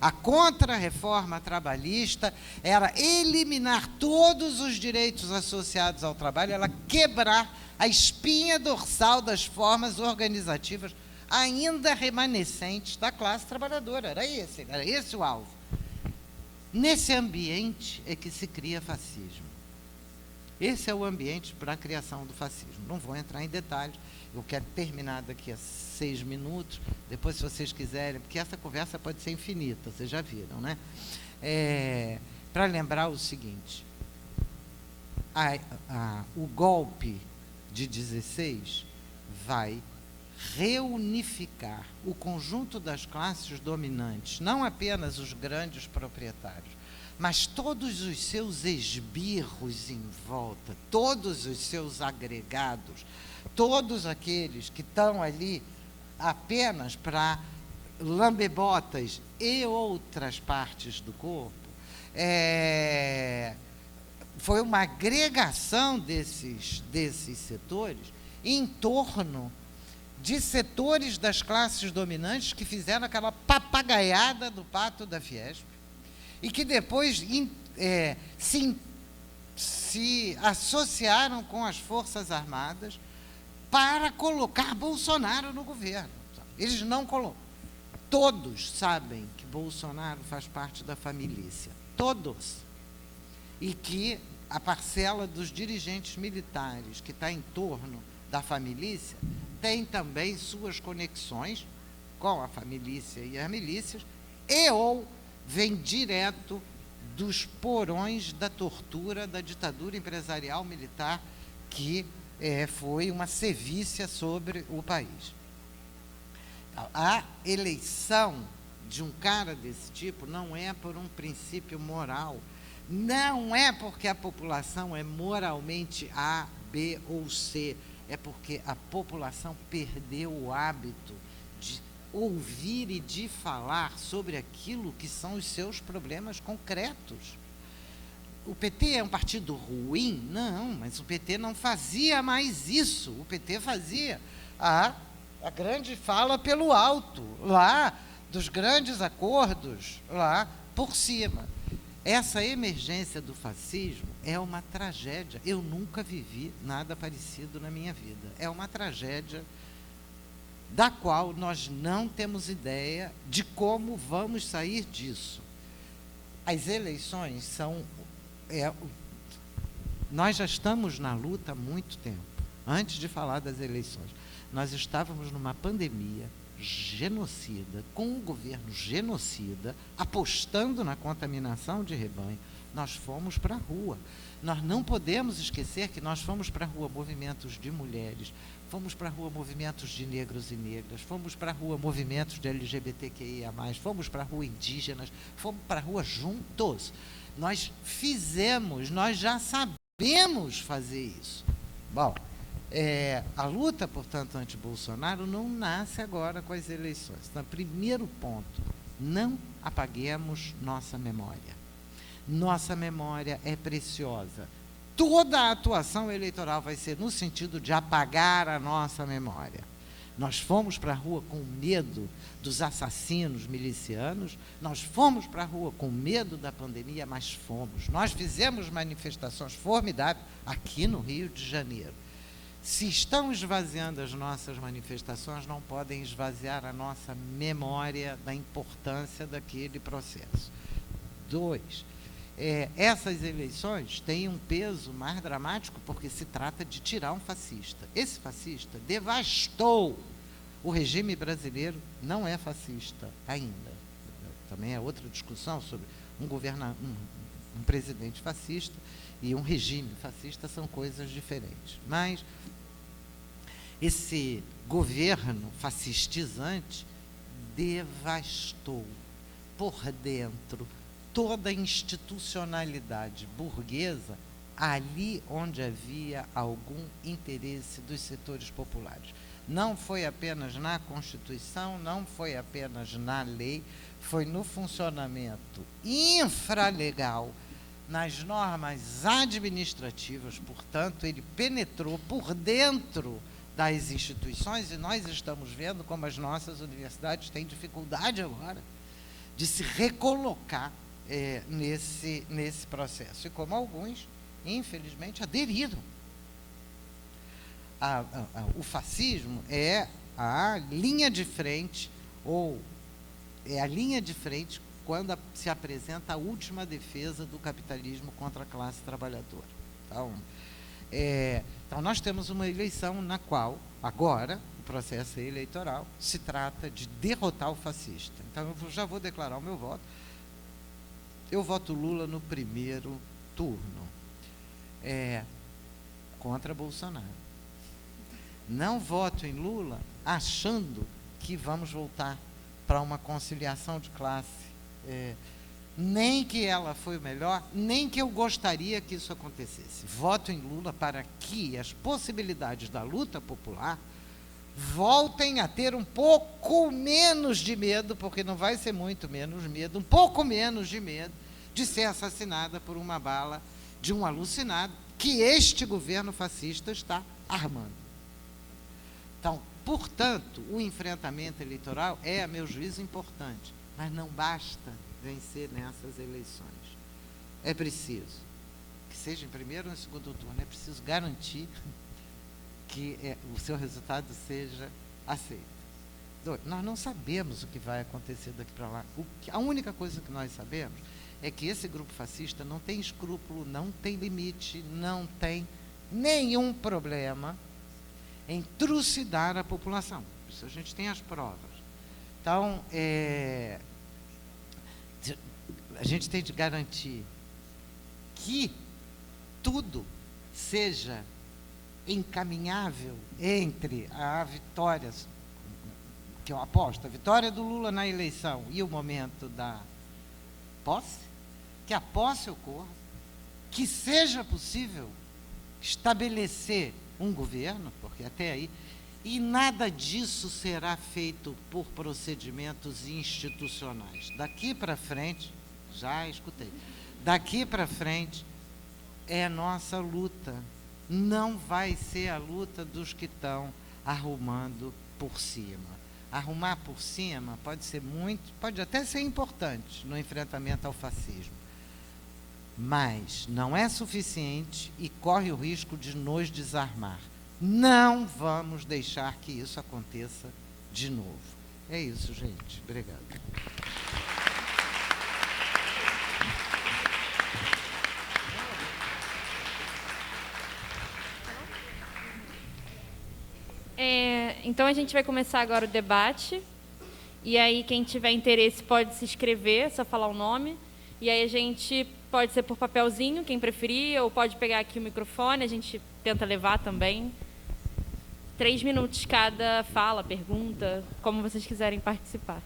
Speaker 2: a contra-reforma trabalhista, era eliminar todos os direitos associados ao trabalho, era quebrar a espinha dorsal das formas organizativas ainda remanescentes da classe trabalhadora. Era esse o alvo. Nesse ambiente é que se cria fascismo. Esse é o ambiente para a criação do fascismo. Não vou entrar em detalhes, eu quero terminar daqui a 6 minutos, depois, se vocês quiserem, porque essa conversa pode ser infinita, vocês já viram, né? Para lembrar o seguinte: o golpe de 16 vai reunificar o conjunto das classes dominantes, não apenas os grandes proprietários, mas todos os seus esbirros em volta, todos os seus agregados, todos aqueles que estão ali apenas para lambebotas e outras partes do corpo. Foi uma agregação desses setores em torno de setores das classes dominantes que fizeram aquela papagaiada do Pacto da Fiesp e que depois se associaram com as Forças Armadas para colocar Bolsonaro no governo. Eles não colocam. Todos sabem que Bolsonaro faz parte da família, todos. E que a parcela dos dirigentes militares que está em torno da família tem também suas conexões com a família e as milícias, ou vem direto dos porões da tortura da ditadura empresarial militar que foi uma sevícia sobre o país. A eleição de um cara desse tipo não é por um princípio moral, não é porque a população é moralmente A, B ou C, é porque a população perdeu o hábito de ouvir e de falar sobre aquilo que são os seus problemas concretos. O PT é um partido ruim? Não, mas o PT não fazia mais isso. O PT fazia a grande fala pelo alto, lá dos grandes acordos, lá por cima. Essa emergência do fascismo é uma tragédia. Eu nunca vivi nada parecido na minha vida. É uma tragédia da qual nós não temos ideia de como vamos sair disso. As eleições são... nós já estamos na luta há muito tempo. Antes de falar das eleições, nós estávamos numa pandemia genocida, com um governo genocida, apostando na contaminação de rebanho. Nós fomos para a rua. Nós não podemos esquecer que nós fomos para a rua movimentos de mulheres, fomos para a rua movimentos de negros e negras, fomos para a rua movimentos de LGBTQIA+, fomos para a rua indígenas, fomos para a rua juntos. Nós fizemos, nós já sabemos fazer isso. Bom, a luta, portanto, anti-Bolsonaro não nasce agora com as eleições. Então, primeiro ponto, não apaguemos nossa memória. Nossa memória é preciosa. Toda a atuação eleitoral vai ser no sentido de apagar a nossa memória. Nós fomos para a rua com medo dos assassinos milicianos, nós fomos para a rua com medo da pandemia, mas fomos. Nós fizemos manifestações formidáveis aqui no Rio de Janeiro. Se estão esvaziando as nossas manifestações, não podem esvaziar a nossa memória da importância daquele processo. 2, essas eleições têm um peso mais dramático porque se trata de tirar um fascista. Esse fascista devastou o regime brasileiro, não é fascista ainda. Também é outra discussão sobre um presidente fascista e um regime fascista, são coisas diferentes. Mas esse governo fascistizante devastou por dentro toda a institucionalidade burguesa ali onde havia algum interesse dos setores populares. Não foi apenas na Constituição, não foi apenas na lei, foi no funcionamento infralegal, nas normas administrativas, portanto, ele penetrou por dentro das instituições, e nós estamos vendo como as nossas universidades têm dificuldade agora de se recolocar nesse processo, e como alguns, infelizmente, aderiram. O fascismo é a linha de frente, ou é a linha de frente quando se apresenta a última defesa do capitalismo contra a classe trabalhadora. Então, nós temos uma eleição na qual, agora, o processo eleitoral se trata de derrotar o fascista. Então, eu já vou declarar o meu voto. Eu voto Lula no primeiro turno. contra Bolsonaro. Não voto em Lula achando que vamos voltar para uma conciliação de classe. Nem que ela foi melhor, nem que eu gostaria que isso acontecesse. Voto em Lula para que as possibilidades da luta popular voltem a ter um pouco menos de medo, porque não vai ser muito menos medo, um pouco menos de medo de ser assassinada por uma bala de um alucinado que este governo fascista está armando. Então, portanto, o enfrentamento eleitoral é, a meu juízo, importante, mas não basta vencer nessas eleições. É preciso que seja em primeiro ou em segundo turno, é preciso garantir que o seu resultado seja aceito. Nós não sabemos o que vai acontecer daqui para lá. A única coisa que nós sabemos é que esse grupo fascista não tem escrúpulo, não tem limite, não tem nenhum problema em trucidar a população. Isso a gente tem as provas. Então, a gente tem de garantir que tudo seja encaminhável entre a vitória, que eu aposto, a vitória do Lula na eleição e o momento da posse, que a posse ocorra, que seja possível estabelecer um governo, porque até aí, e nada disso será feito por procedimentos institucionais. Daqui para frente, já escutei, daqui para frente é nossa luta. Não vai ser a luta dos que estão arrumando por cima. Arrumar por cima pode ser pode até ser importante no enfrentamento ao fascismo, mas não é suficiente e corre o risco de nos desarmar. Não vamos deixar que isso aconteça de novo. É isso, gente. Obrigado.
Speaker 3: Então, a gente vai começar agora o debate. E aí, quem tiver interesse pode se inscrever, é só falar o nome. E aí, a gente pode ser por papelzinho, quem preferir, ou pode pegar aqui o microfone, a gente tenta levar também. 3 minutos cada fala, pergunta, como vocês quiserem participar.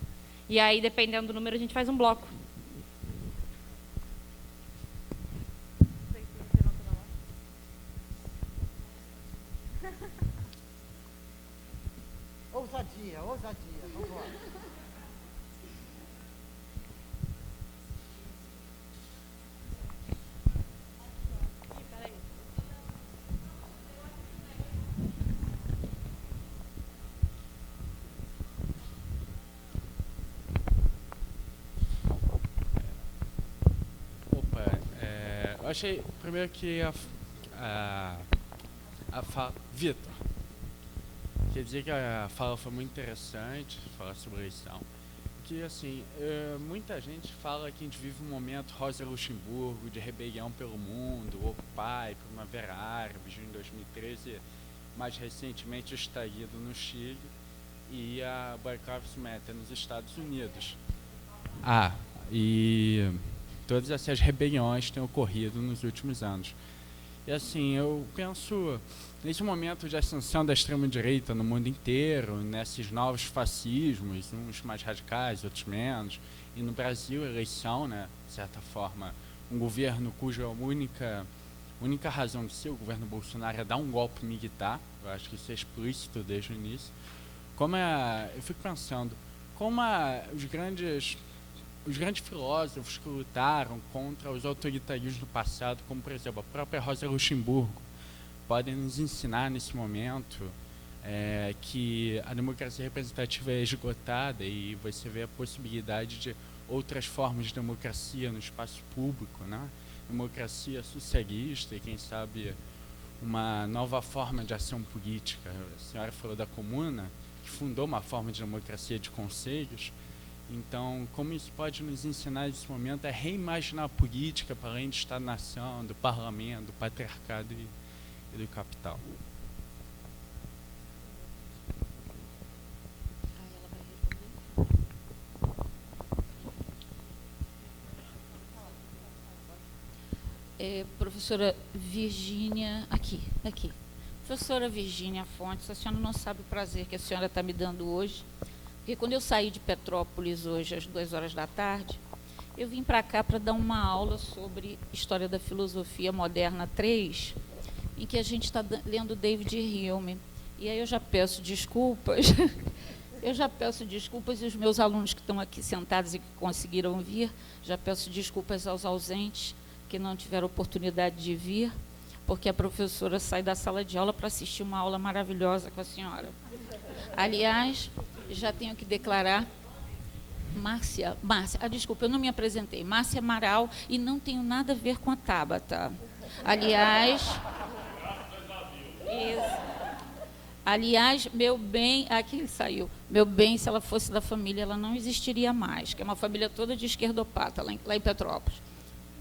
Speaker 3: E aí, dependendo do número, a gente faz um bloco.
Speaker 2: Ousadia, vamos embora.
Speaker 4: Eu achei, primeiro, que a fala... Vitor, quer dizer que a fala foi muito interessante, falar sobre a eleição. Que, assim, muita gente fala que a gente vive um momento Rosa Luxemburgo, de rebelião pelo mundo, Occupy, Primavera Árabe, junho de 2013, mais recentemente o estallido no Chile e a Black Lives Matter nos Estados Unidos. E todas essas rebeliões têm ocorrido nos últimos anos. E, assim, eu penso, nesse momento de ascensão da extrema-direita no mundo inteiro, nesses novos fascismos, uns mais radicais, outros menos, e no Brasil, a eleição, né, de certa forma, um governo cuja única razão de ser, o governo Bolsonaro, é dar um golpe militar, eu acho que isso é explícito desde o início. Eu fico pensando, como os grandes filósofos que lutaram contra os autoritarismos do passado, como, por exemplo, a própria Rosa Luxemburgo, podem nos ensinar nesse momento que a democracia representativa é esgotada e você vê a possibilidade de outras formas de democracia no espaço público, né? Democracia socialista e, quem sabe, uma nova forma de ação política. A senhora falou da Comuna, que fundou uma forma de democracia de conselhos. Então, como isso pode nos ensinar nesse momento a reimaginar a política para além do Estado-nação, do parlamento, do patriarcado e do capital?
Speaker 5: professora Virgínia, aqui. Professora Virgínia Fontes, a senhora não sabe o prazer que a senhora está me dando hoje, porque quando eu saí de Petrópolis hoje, às 2h da tarde, eu vim para cá para dar uma aula sobre História da Filosofia Moderna 3, em que a gente está lendo David Hume. E aí eu já peço desculpas, e os meus alunos que estão aqui sentados e que conseguiram vir, já peço desculpas aos ausentes que não tiveram oportunidade de vir, porque a professora sai da sala de aula para assistir uma aula maravilhosa com a senhora. Aliás, já tenho que declarar, Márcia, desculpa, eu não me apresentei, Márcia Amaral, e não tenho nada a ver com a Tabata. Aliás, meu bem, aqui saiu, meu bem, se ela fosse da família, ela não existiria mais, que é uma família toda de esquerdopata, lá em Petrópolis.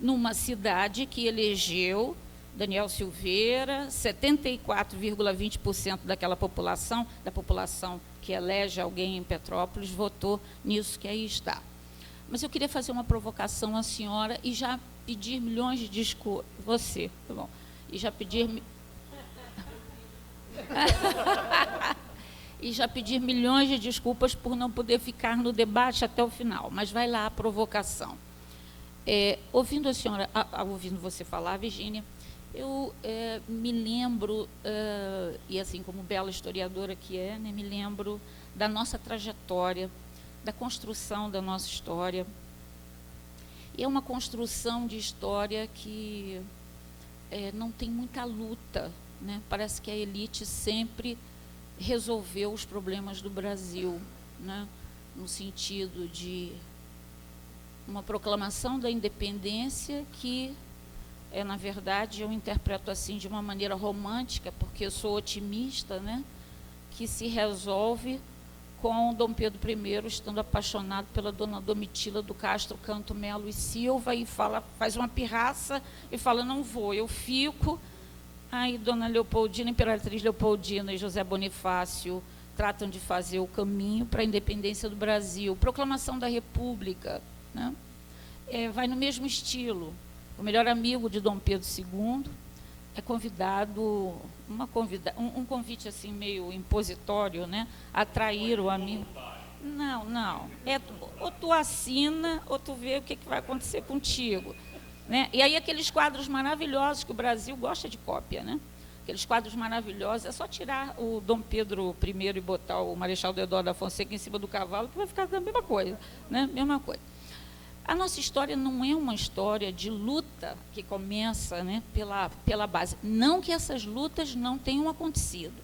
Speaker 5: Numa cidade que elegeu Daniel Silveira, 74,20% daquela população, da população que elege alguém em Petrópolis, votou nisso que aí está. Mas eu queria fazer uma provocação à senhora e já pedir milhões de desculpas. Você, tá bom. E já pedir milhões de desculpas por não poder ficar no debate até o final. Mas vai lá a provocação. Ouvindo a senhora, ouvindo você falar, Virgínia, eu me lembro, e assim como bela historiadora que é, né, me lembro da nossa trajetória, da construção da nossa história. E é uma construção de história que não tem muita luta, né? Parece que a elite sempre resolveu os problemas do Brasil, né? No sentido de uma proclamação da independência que na verdade, eu interpreto assim de uma maneira romântica, porque eu sou otimista, né? Que se resolve com Dom Pedro I estando apaixonado pela dona Domitila do Castro Canto Melo e Silva e faz uma pirraça e fala, não vou, eu fico. Aí dona Leopoldina, Imperatriz Leopoldina e José Bonifácio tratam de fazer o caminho para a independência do Brasil. Proclamação da República, né? Vai no mesmo estilo. O melhor amigo de Dom Pedro II é convidado, um convite assim meio impositório, né? Atrair o amigo. Não. Ou tu assina, ou tu vê o que vai acontecer contigo. Né? E aí aqueles quadros maravilhosos que o Brasil gosta de cópia, né? Aqueles quadros maravilhosos, é só tirar o Dom Pedro I e botar o Marechal Deodoro da Fonseca em cima do cavalo, que vai ficar a mesma coisa, né? Mesma coisa. A nossa história não é uma história de luta que começa, né, pela base. Não que essas lutas não tenham acontecido.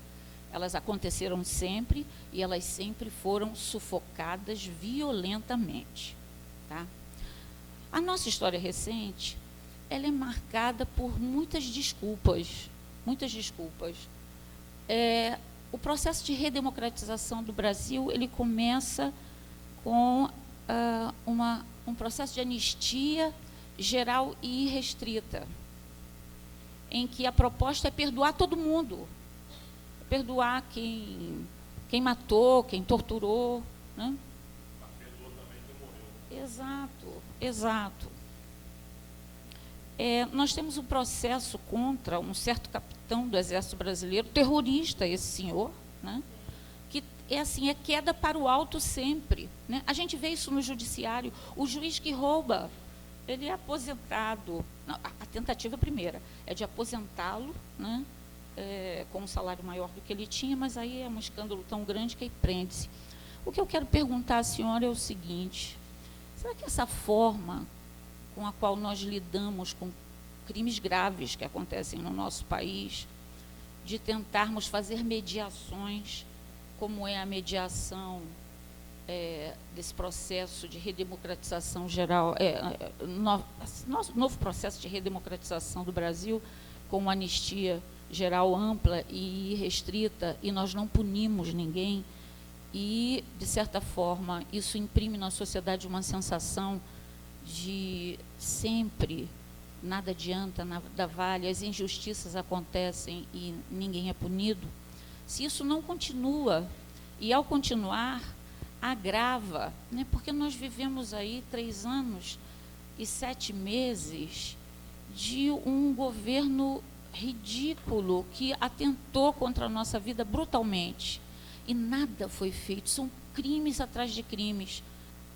Speaker 5: Elas aconteceram sempre e elas sempre foram sufocadas violentamente. Tá? A nossa história recente, ela é marcada por muitas desculpas. Muitas desculpas. O processo de redemocratização do Brasil, ele começa com um processo de anistia geral e irrestrita, em que a proposta é perdoar todo mundo, perdoar quem matou, quem torturou, né?
Speaker 6: Mas perdoou também quem morreu.
Speaker 5: Exato. Nós temos um processo contra um certo capitão do Exército Brasileiro, terrorista esse senhor, né? Que é queda para o alto sempre, né? A gente vê isso no judiciário, o juiz que rouba, ele é aposentado. Não, a tentativa primeira é de aposentá-lo, né? Com um salário maior do que ele tinha, mas aí é um escândalo tão grande que aí prende-se. O que eu quero perguntar à senhora é o seguinte: será que essa forma com a qual nós lidamos com crimes graves que acontecem no nosso país, de tentarmos fazer mediações, como é a mediação desse processo de redemocratização geral, novo processo de redemocratização do Brasil, com uma anistia geral ampla e irrestrita, e nós não punimos ninguém, e, de certa forma, isso imprime na sociedade uma sensação de sempre nada adianta, nada vale, as injustiças acontecem e ninguém é punido. Se isso não continua, e ao continuar, agrava, né? Porque nós vivemos aí 3 anos e 7 meses de um governo ridículo que atentou contra a nossa vida brutalmente. E nada foi feito. São crimes atrás de crimes.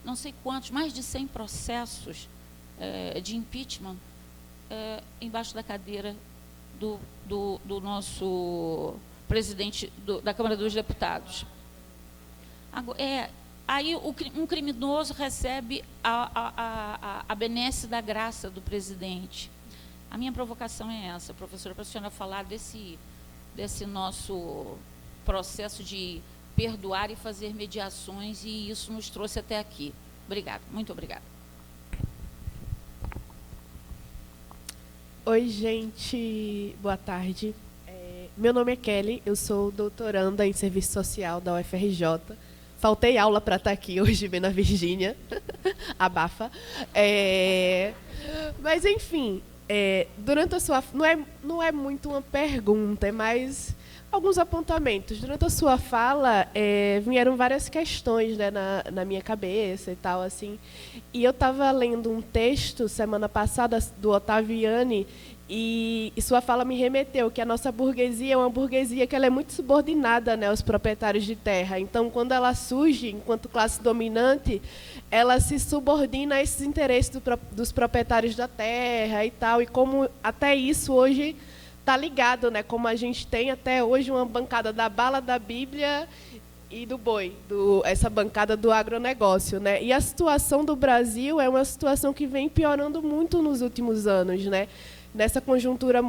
Speaker 5: Não sei quantos, mais de 100 processos de impeachment embaixo da cadeira do nosso presidente da Câmara dos Deputados. Aí um criminoso recebe a benesse da graça do presidente. A minha provocação é essa, professora, para a senhora falar desse nosso processo de perdoar e fazer mediações, e isso nos trouxe até aqui. Obrigada, muito obrigada.
Speaker 7: Oi, gente, boa tarde. Meu nome é Kelly, eu sou doutoranda em Serviço Social da UFRJ. Faltei aula para estar aqui hoje, vendo a Virgínia. Abafa. Mas, enfim, durante a sua... Não é muito uma pergunta, é mais alguns apontamentos. Durante a sua fala, vieram várias questões, né, na minha cabeça e tal, assim. E eu estava lendo um texto, semana passada, do Ottaviani, e sua fala me remeteu que a nossa burguesia é uma burguesia que ela é muito subordinada, né, aos proprietários de terra. Então, quando ela surge enquanto classe dominante, ela se subordina a esses interesses dos proprietários da terra e tal. E como até isso hoje está ligado, né, como a gente tem até hoje uma bancada da bala, da Bíblia e do boi, essa bancada do agronegócio, né? E a situação do Brasil é uma situação que vem piorando muito nos últimos anos, né? Nessa conjuntura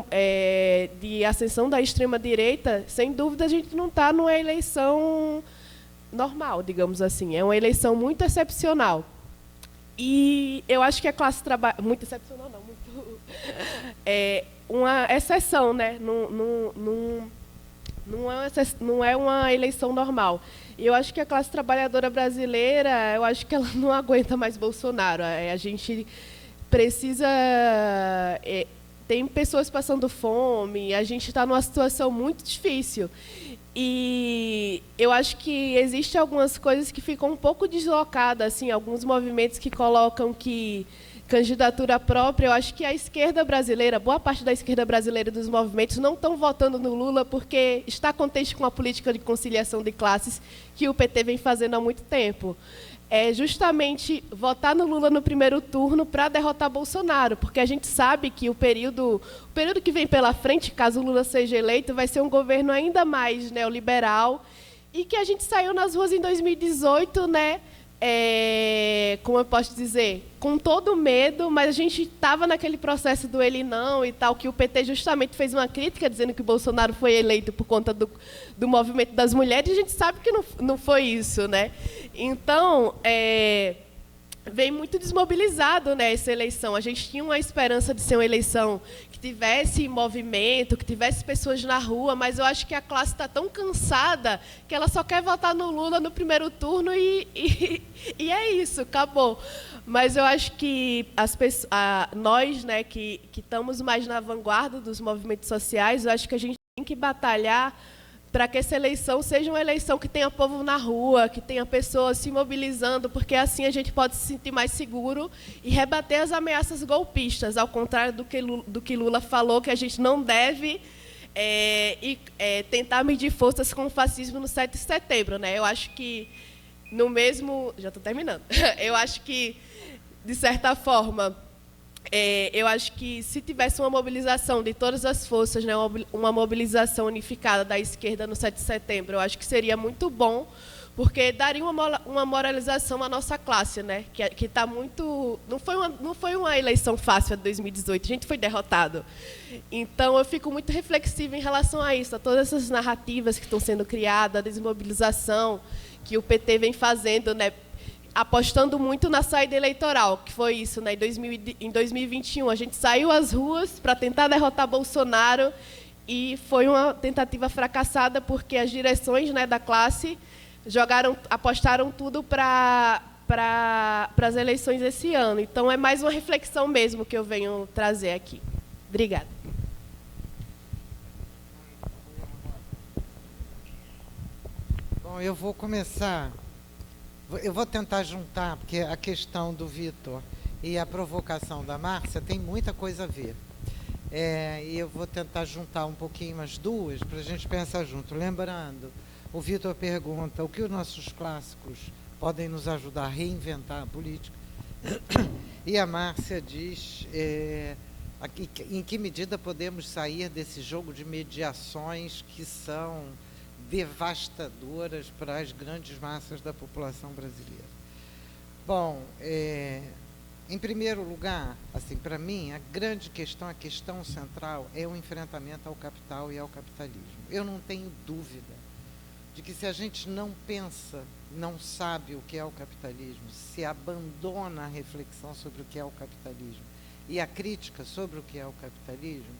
Speaker 7: de ascensão da extrema-direita, sem dúvida a gente não está numa eleição normal, digamos assim. É uma eleição muito excepcional. E eu acho que a classe trabalhadora... Muito excepcional, não. Muito, uma exceção, né? Não é uma eleição normal. E eu acho que a classe trabalhadora brasileira, eu acho que ela não aguenta mais Bolsonaro. A gente precisa... tem pessoas passando fome, a gente está numa situação muito difícil. E eu acho que existem algumas coisas que ficam um pouco deslocadas, assim, alguns movimentos que colocam que candidatura própria. Eu acho que a esquerda brasileira, boa parte da esquerda brasileira dos movimentos não estão votando no Lula porque está contente com a política de conciliação de classes que o PT vem fazendo há muito tempo. É justamente votar no Lula no primeiro turno para derrotar Bolsonaro, porque a gente sabe que o período que vem pela frente, caso o Lula seja eleito, vai ser um governo ainda mais neoliberal, e que a gente saiu nas ruas em 2018, né? Como eu posso dizer, com todo medo, mas a gente estava naquele processo do ele não e tal, que o PT justamente fez uma crítica dizendo que o Bolsonaro foi eleito por conta do movimento das mulheres, e a gente sabe que não foi isso, né? Então, vem muito desmobilizado, né, essa eleição. A gente tinha uma esperança de ser uma eleição que tivesse movimento, que tivesse pessoas na rua, mas eu acho que a classe está tão cansada que ela só quer votar no Lula no primeiro turno e é isso, acabou. Mas eu acho que nós, né, que estamos mais na vanguarda dos movimentos sociais, eu acho que a gente tem que batalhar para que essa eleição seja uma eleição que tenha povo na rua, que tenha pessoas se mobilizando, porque assim a gente pode se sentir mais seguro e rebater as ameaças golpistas, ao contrário do que Lula falou, que a gente não deve tentar medir forças com o fascismo no 7 de setembro. Né? Eu acho que, no mesmo... Já estou terminando. Eu acho que, de certa forma... eu acho que se tivesse uma mobilização de todas as forças, né, uma mobilização unificada da esquerda no 7 de setembro, eu acho que seria muito bom, porque daria uma moralização à nossa classe, né, que está muito... Não foi uma eleição fácil a de 2018, a gente foi derrotado. Então, eu fico muito reflexiva em relação a isso, a todas essas narrativas que estão sendo criadas, a desmobilização que o PT vem fazendo, né, apostando muito na saída eleitoral, que foi isso, né? Em 2021, a gente saiu às ruas para tentar derrotar Bolsonaro e foi uma tentativa fracassada porque as direções, né, da classe apostaram tudo para as eleições esse ano. Então, é mais uma reflexão mesmo que eu venho trazer aqui. Obrigada.
Speaker 2: Bom, eu vou começar... Eu vou tentar juntar, porque a questão do Vitor e a provocação da Márcia tem muita coisa a ver. E eu vou tentar juntar um pouquinho as duas para a gente pensar junto. Lembrando, o Vitor pergunta o que os nossos clássicos podem nos ajudar a reinventar a política. E a Márcia diz em que medida podemos sair desse jogo de mediações que são devastadoras para as grandes massas da população brasileira. Bom, em primeiro lugar, assim, para mim, a grande questão, a questão central é o enfrentamento ao capital e ao capitalismo. Eu não tenho dúvida de que se a gente não pensa, não sabe o que é o capitalismo, se abandona a reflexão sobre o que é o capitalismo e a crítica sobre o que é o capitalismo,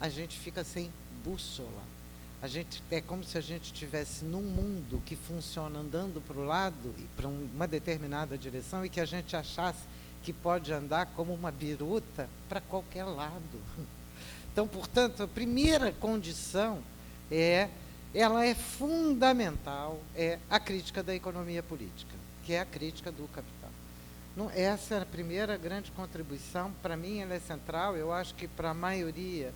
Speaker 2: a gente fica sem bússola. É como se a gente estivesse num mundo que funciona andando para o lado e para uma determinada direção e que a gente achasse que pode andar como uma biruta para qualquer lado. Então, portanto, a primeira condição ela é fundamental, é a crítica da economia política, que é a crítica do capital. Essa é a primeira grande contribuição, para mim ela é central, eu acho que para a maioria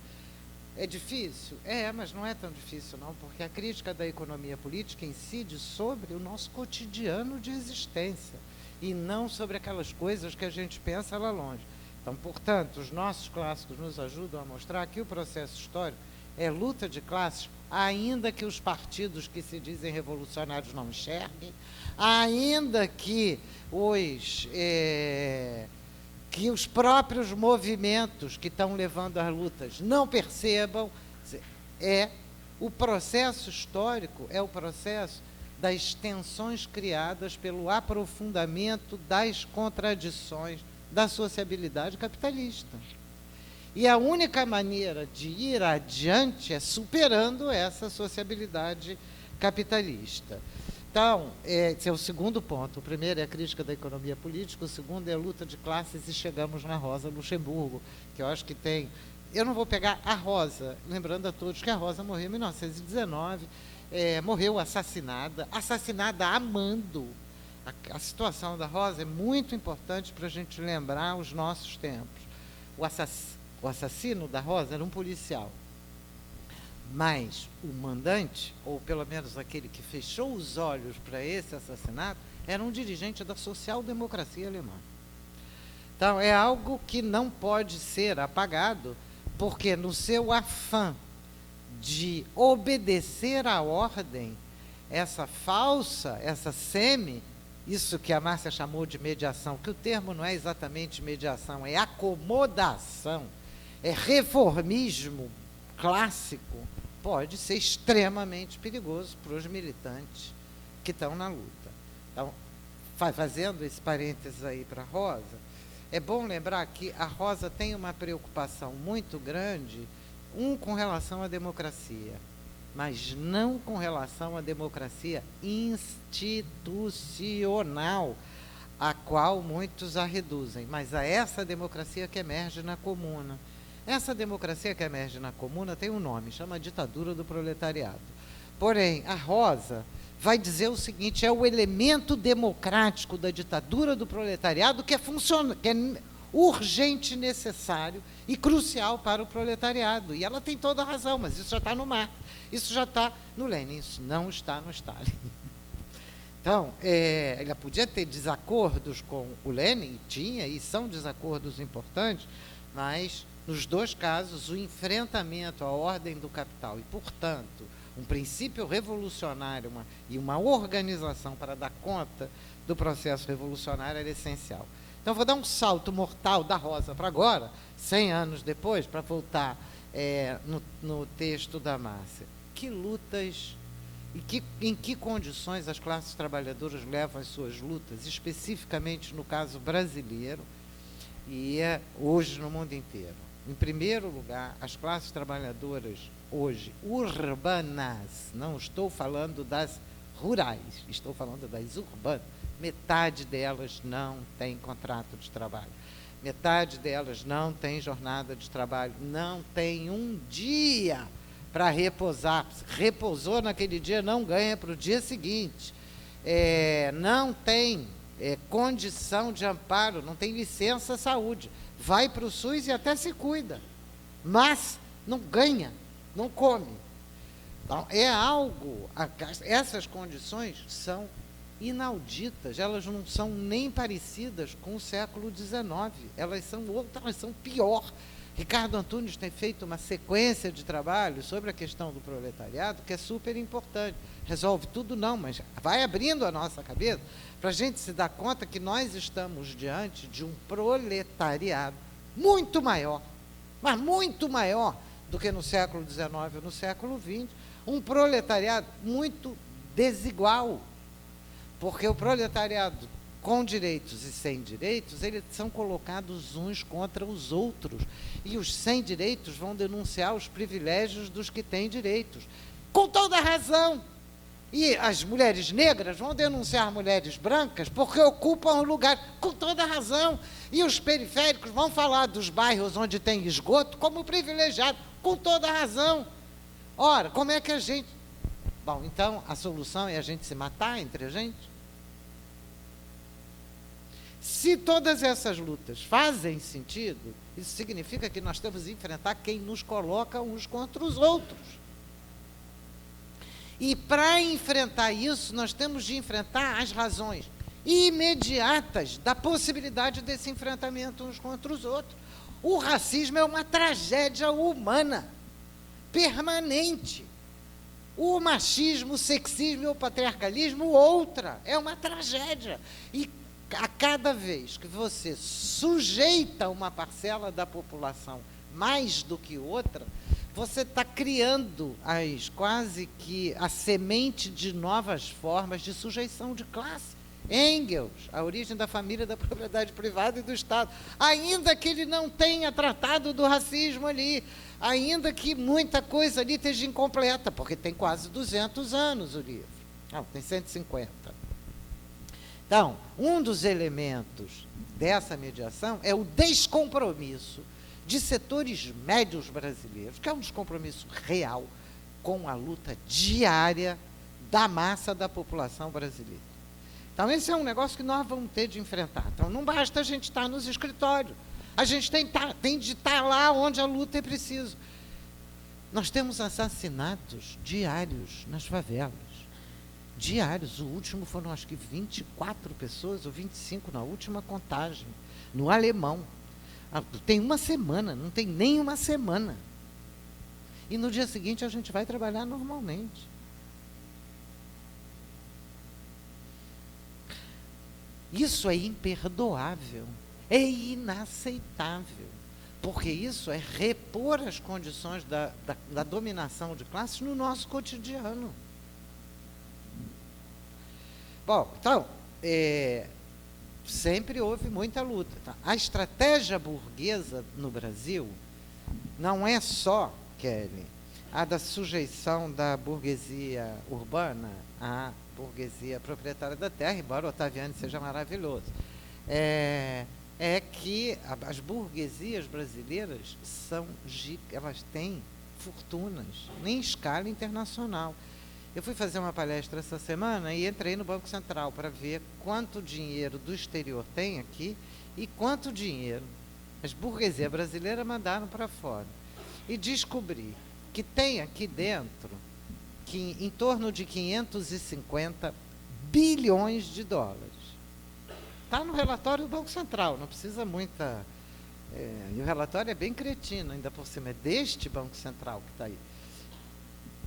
Speaker 2: é difícil? Mas não é tão difícil não, porque a crítica da economia política incide sobre o nosso cotidiano de existência e não sobre aquelas coisas que a gente pensa lá longe. Então, portanto, os nossos clássicos nos ajudam a mostrar que o processo histórico é luta de classes, ainda que os partidos que se dizem revolucionários não enxerguem, ainda que os próprios movimentos que estão levando as lutas não percebam. O processo histórico é o processo das tensões criadas pelo aprofundamento das contradições da sociabilidade capitalista. E a única maneira de ir adiante é superando essa sociabilidade capitalista. Então, esse é o segundo ponto. O primeiro é a crítica da economia política, o segundo é a luta de classes, e chegamos na Rosa Luxemburgo, que eu acho que tem... Eu não vou pegar a Rosa, lembrando a todos que a Rosa morreu em 1919, morreu assassinada amando. A situação da Rosa é muito importante para a gente lembrar os nossos tempos. O assassino da Rosa era um policial, mas o mandante, ou pelo menos aquele que fechou os olhos para esse assassinato, era um dirigente da social-democracia alemã. Então, é algo que não pode ser apagado, porque no seu afã de obedecer à ordem, essa falsa, isso que a Márcia chamou de mediação, que o termo não é exatamente mediação, é acomodação, é reformismo clássico, pode ser extremamente perigoso para os militantes que estão na luta. Então, fazendo esse parênteses aí para a Rosa, é bom lembrar que a Rosa tem uma preocupação muito grande, com relação à democracia, mas não com relação à democracia institucional, a qual muitos a reduzem, mas a essa democracia que emerge na comuna. Essa democracia que emerge na comuna tem um nome, chama ditadura do proletariado. Porém, a Rosa vai dizer o seguinte: é o elemento democrático da ditadura do proletariado que é urgente, necessário e crucial para o proletariado. E ela tem toda a razão, mas isso já está no Marx, isso já está no Lenin, isso não está no Stalin. Então, ela podia ter desacordos com o Lenin, tinha, e são desacordos importantes, mas, nos dois casos, o enfrentamento à ordem do capital e, portanto, um princípio revolucionário e uma organização para dar conta do processo revolucionário era essencial. Então, vou dar um salto mortal da Rosa para agora, 100 anos depois, para voltar no texto da Márcia. Que lutas e em que condições as classes trabalhadoras levam as suas lutas, especificamente no caso brasileiro e hoje no mundo inteiro? Em primeiro lugar, as classes trabalhadoras hoje urbanas, não estou falando das rurais, estou falando das urbanas, metade delas não tem contrato de trabalho, metade delas não tem jornada de trabalho, não tem um dia para repousar. Repousou naquele dia, não ganha para o dia seguinte, não tem condição de amparo, não tem licença saúde, vai para o SUS e até se cuida, mas não ganha, não come. Então, é algo, essas condições são inauditas, elas não são nem parecidas com o século XIX, elas são outras, elas são pior. Ricardo Antunes tem feito uma sequência de trabalhos sobre a questão do proletariado que é super importante. Resolve tudo não, mas vai abrindo a nossa cabeça para a gente se dar conta que nós estamos diante de um proletariado muito maior, mas muito maior do que no século XIX ou no século XX, um proletariado muito desigual, porque o proletariado com direitos e sem direitos, eles são colocados uns contra os outros. E os sem direitos vão denunciar os privilégios dos que têm direitos. Com toda razão. E as mulheres negras vão denunciar mulheres brancas porque ocupam o lugar. Com toda razão. E os periféricos vão falar dos bairros onde tem esgoto como privilegiado. Com toda razão. Ora, como é que a gente... Bom, então, a solução é a gente se matar entre a gente? Se todas essas lutas fazem sentido, isso significa que nós temos que enfrentar quem nos coloca uns contra os outros. E para enfrentar isso, nós temos de enfrentar as razões imediatas da possibilidade desse enfrentamento uns contra os outros. O racismo é uma tragédia humana, permanente. O machismo, o sexismo e o patriarcalismo, outra. É uma tragédia. E a cada vez que você sujeita uma parcela da população mais do que outra, você está criando quase que a semente de novas formas de sujeição de classe. Engels, a origem da família, da propriedade privada e do Estado, ainda que ele não tenha tratado do racismo ali, ainda que muita coisa ali esteja incompleta, porque tem quase 200 anos o livro. Não, tem 150. Então, um dos elementos dessa mediação é o descompromisso de setores médios brasileiros, que é um descompromisso real com a luta diária da massa da população brasileira. Então, esse é um negócio que nós vamos ter de enfrentar. Então, não basta a gente estar nos escritórios, a gente tem de estar lá onde a luta é preciso. Nós temos assassinatos diários nas favelas. Diários, o último foram acho que 24 pessoas, ou 25 na última contagem, no Alemão. Tem uma semana, não tem nem uma semana. E no dia seguinte a gente vai trabalhar normalmente. Isso é imperdoável, é inaceitável, porque isso é repor as condições da dominação de classes no nosso cotidiano. Bom, então, sempre houve muita luta. Tá? A estratégia burguesa no Brasil não é só, Kelly, a da sujeição da burguesia urbana à burguesia proprietária da terra, embora o Ottaviani seja maravilhoso. É que as burguesias brasileiras elas têm fortunas em escala internacional. Eu fui fazer uma palestra essa semana e entrei no Banco Central para ver quanto dinheiro do exterior tem aqui e quanto dinheiro as burguesias brasileiras mandaram para fora. E descobri que tem aqui dentro em torno de 550 bilhões de dólares. Está no relatório do Banco Central, não precisa muita... e o relatório é bem cretino, ainda por cima, é deste Banco Central que está aí.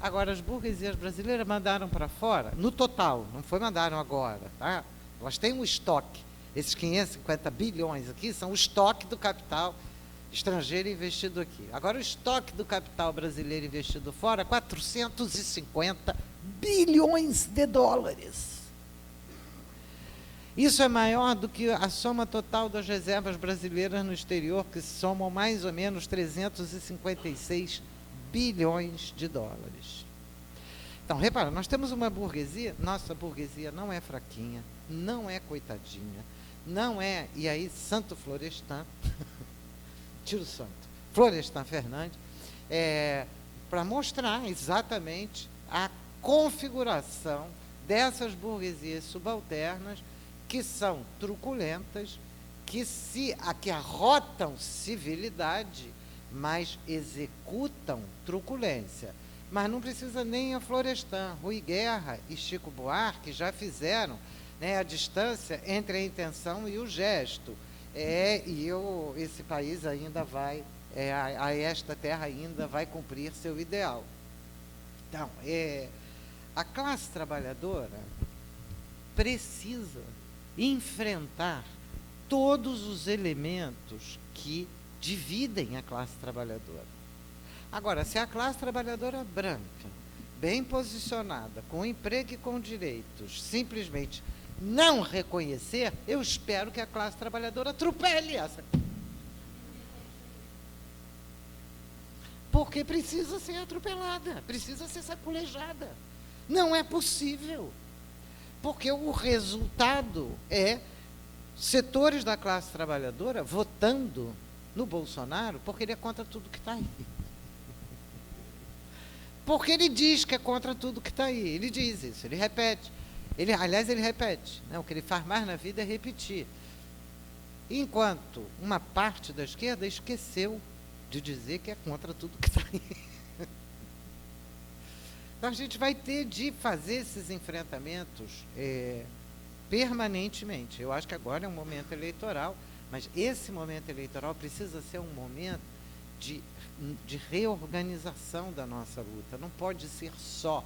Speaker 2: Agora, as burguesias brasileiras mandaram para fora, no total, não foi mandaram agora, tá? Elas têm um estoque. Esses 550 bilhões aqui são o estoque do capital estrangeiro investido aqui. Agora, o estoque do capital brasileiro investido fora, 450 bilhões de dólares. Isso é maior do que a soma total das reservas brasileiras no exterior, que somam mais ou menos 356 bilhões de dólares. Então, repara, nós temos uma burguesia, nossa burguesia não é fraquinha, não é coitadinha, não é, e aí, Santo Florestan, tiro santo, Florestan Fernandes, para mostrar exatamente a configuração dessas burguesias subalternas que são truculentas, que arrotam civilidade mas executam truculência. Mas não precisa nem a Florestan. Rui Guerra e Chico Buarque já fizeram, né, a distância entre a intenção e o gesto. Esse país ainda vai, esta terra ainda vai cumprir seu ideal. Então, a classe trabalhadora precisa enfrentar todos os elementos que dividem a classe trabalhadora. Agora, se a classe trabalhadora branca, bem posicionada, com emprego e com direitos, simplesmente não reconhecer, eu espero que a classe trabalhadora atropele essa. Porque precisa ser atropelada, precisa ser saculejada. Não é possível. Porque o resultado é setores da classe trabalhadora votando no Bolsonaro porque ele é contra tudo que está aí. Porque ele diz que é contra tudo que está aí. Ele diz isso, ele repete. Aliás, ele repete. Né? O que ele faz mais na vida é repetir. Enquanto uma parte da esquerda esqueceu de dizer que é contra tudo que está aí. Então, a gente vai ter de fazer esses enfrentamentos permanentemente. Eu acho que agora é um momento eleitoral, mas esse momento eleitoral precisa ser um momento de reorganização da nossa luta. Não pode ser só,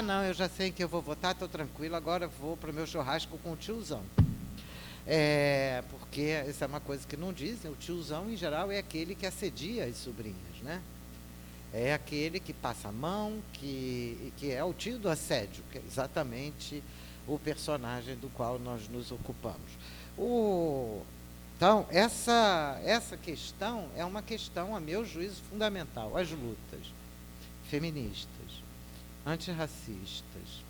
Speaker 2: não, eu já sei que eu vou votar, estou tranquilo, agora vou para o meu churrasco com o tiozão. Porque essa é uma coisa que não dizem, o tiozão, em geral, é aquele que assedia as sobrinhas, né? É aquele que passa a mão, que é o tio do assédio, que é exatamente o personagem do qual nós nos ocupamos. Então, essa questão é uma questão, a meu juízo, fundamental. As lutas feministas, antirracistas,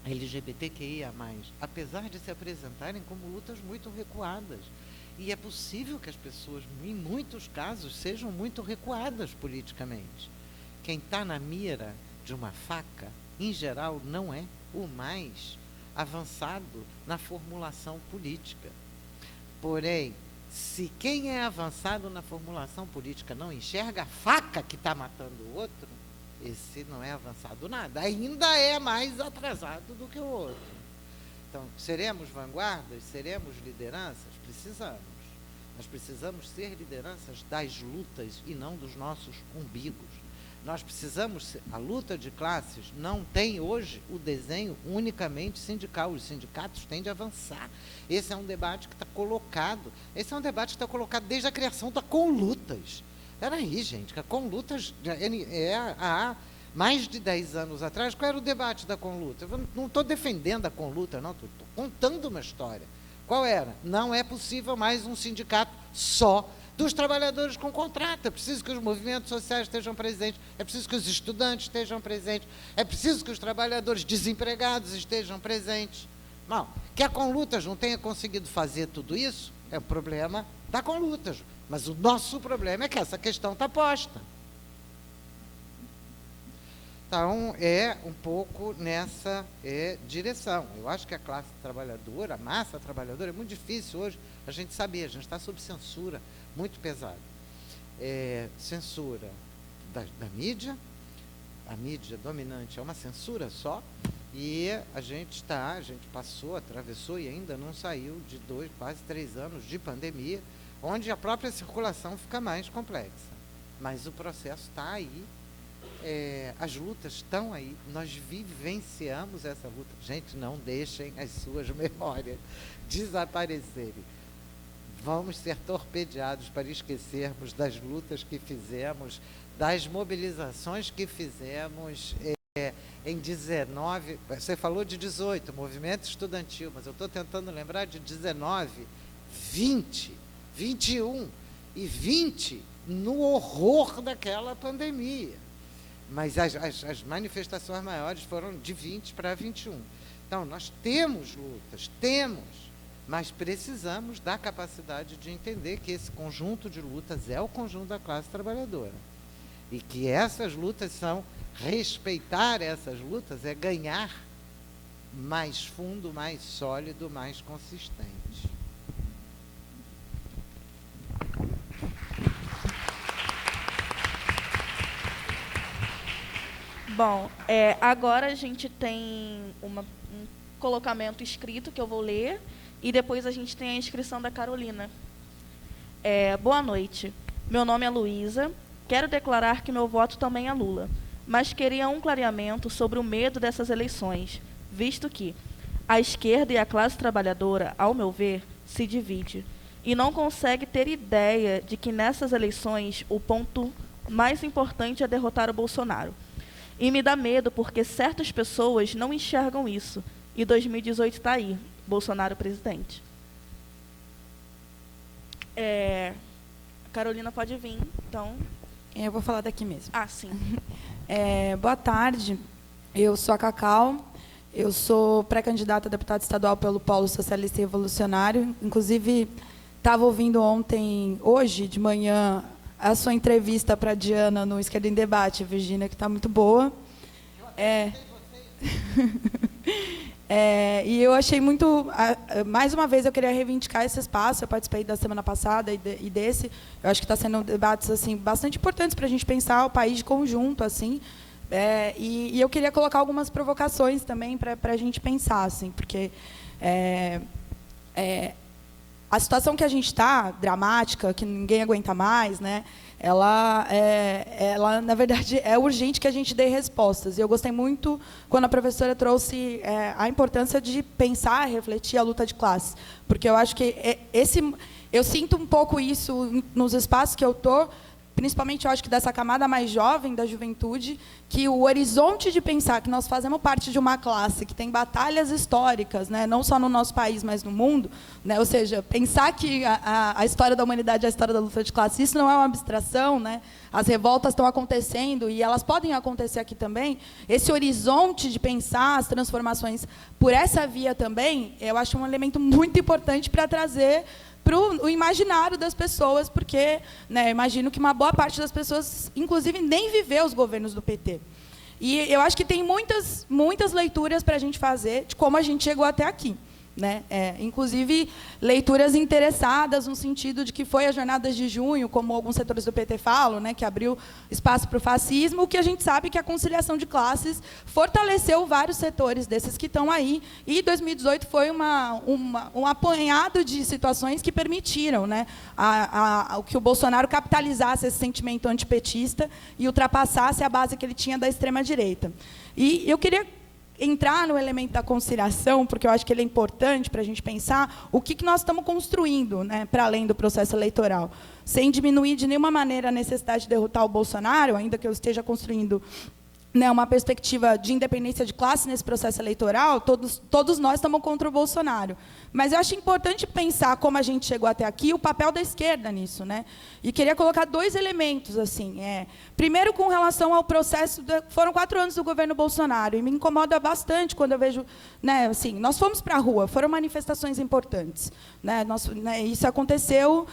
Speaker 2: LGBTQIA+, apesar de se apresentarem como lutas muito recuadas, e é possível que as pessoas, em muitos casos, sejam muito recuadas politicamente. Quem está na mira de uma faca, em geral, não é o mais avançado na formulação política. Porém, se quem é avançado na formulação política não enxerga a faca que está matando o outro, esse não é avançado nada, ainda é mais atrasado do que o outro. Então, seremos vanguardas, seremos lideranças? Precisamos. Nós precisamos ser lideranças das lutas e não dos nossos umbigos. Nós precisamos, a luta de classes não tem hoje o desenho unicamente sindical, os sindicatos têm de avançar. Esse é um debate que está colocado, desde a criação da Conlutas. Peraí, gente, a Conlutas, há mais de 10 anos atrás, qual era o debate da Conluta? Eu não estou defendendo a Conluta, não, estou contando uma história. Qual era? Não é possível mais um sindicato só dos trabalhadores com contrato. É preciso que os movimentos sociais estejam presentes, é preciso que os estudantes estejam presentes, é preciso que os trabalhadores desempregados estejam presentes. Não, que a Conlutas não tenha conseguido fazer tudo isso, é o problema da Conlutas. Mas o nosso problema é que essa questão está posta. Então, é um pouco nessa direção. Eu acho que a classe trabalhadora, a massa trabalhadora, é muito difícil hoje a gente saber, a gente está sob censura muito pesada. Censura da mídia, a mídia dominante é uma censura só, e a gente atravessou e ainda não saiu de quase 3 anos de pandemia, onde a própria circulação fica mais complexa. Mas o processo está aí. As lutas estão aí, nós vivenciamos essa luta. Gente, não deixem as suas memórias desaparecerem. Vamos ser torpedeados para esquecermos das lutas que fizemos, das mobilizações que fizemos em 19, você falou de 18, movimento estudantil, mas eu estou tentando lembrar de 19, 20, 21 e 20 no horror daquela pandemia. Mas as manifestações maiores foram de 20 para 21. Então, nós temos lutas, mas precisamos da capacidade de entender que esse conjunto de lutas é o conjunto da classe trabalhadora. E que essas lutas respeitar essas lutas é ganhar mais fundo, mais sólido, mais consistente.
Speaker 1: Bom, agora a gente tem um colocamento escrito que eu vou ler e depois a gente tem a inscrição da Carolina. Boa noite. Meu nome é Luísa. Quero declarar que meu voto também é Lula, mas queria um clareamento sobre o medo dessas eleições, visto que a esquerda e a classe trabalhadora, ao meu ver, se divide e não consegue ter ideia de que nessas eleições o ponto mais importante é derrotar o Bolsonaro. E me dá medo porque certas pessoas não enxergam isso. E 2018 está aí, Bolsonaro presidente. Carolina pode vir, então.
Speaker 8: Eu vou falar daqui mesmo.
Speaker 1: Ah, sim.
Speaker 8: Boa tarde, eu sou a Cacau, eu sou pré-candidata a deputada estadual pelo Polo Socialista e Revolucionário. Inclusive, estava ouvindo hoje de manhã, a sua entrevista para a Diana no Esquerda em Debate, Virgínia, que está muito boa. E eu achei muito... mais uma vez, eu queria reivindicar esse espaço. Eu participei da semana passada e desse. Eu acho que está sendo debates assim, bastante importantes para a gente pensar o país de conjunto. Assim. E eu queria colocar algumas provocações também para a gente pensar, assim, porque a situação que a gente está, dramática, que ninguém aguenta mais, né? Ela, na verdade, é urgente que a gente dê respostas. E eu gostei muito quando a professora trouxe a importância de pensar, refletir a luta de classe. Porque eu acho que eu sinto um pouco isso nos espaços que eu estou, principalmente, eu acho que dessa camada mais jovem da juventude, que o horizonte de pensar que nós fazemos parte de uma classe que tem batalhas históricas, né, não só no nosso país, mas no mundo, né, ou seja, pensar que a história da humanidade é a história da luta de classe, isso não é uma abstração, né, as revoltas estão acontecendo e elas podem acontecer aqui também. Esse horizonte de pensar as transformações por essa via também, eu acho um elemento muito importante para trazer para o imaginário das pessoas, porque, né, imagino que uma boa parte das pessoas, inclusive, nem viveu os governos do PT. E eu acho que tem muitas leituras para a gente fazer de como a gente chegou até aqui. Né? Inclusive, leituras interessadas no sentido de que foi a Jornadas de Junho, como alguns setores do PT falam, né, que abriu espaço para o fascismo, o que a gente sabe que a conciliação de classes fortaleceu vários setores desses que estão aí, e 2018 foi um apanhado de situações que permitiram, né, que o Bolsonaro capitalizasse esse sentimento antipetista e ultrapassasse a base que ele tinha da extrema-direita. E eu queria entrar no elemento da conciliação, porque eu acho que ele é importante para a gente pensar o que nós estamos construindo, né, para além do processo eleitoral, sem diminuir de nenhuma maneira a necessidade de derrotar o Bolsonaro, ainda que eu esteja construindo, né, uma perspectiva de independência de classe nesse processo eleitoral. Todos nós estamos contra o Bolsonaro. Mas eu acho importante pensar como a gente chegou até aqui, o papel da esquerda nisso, né? E queria colocar dois elementos, assim. Primeiro, com relação ao processo... Foram 4 anos do governo Bolsonaro, e me incomoda bastante quando eu vejo... Né, assim, nós fomos para a rua, foram manifestações importantes. Né, isso aconteceu,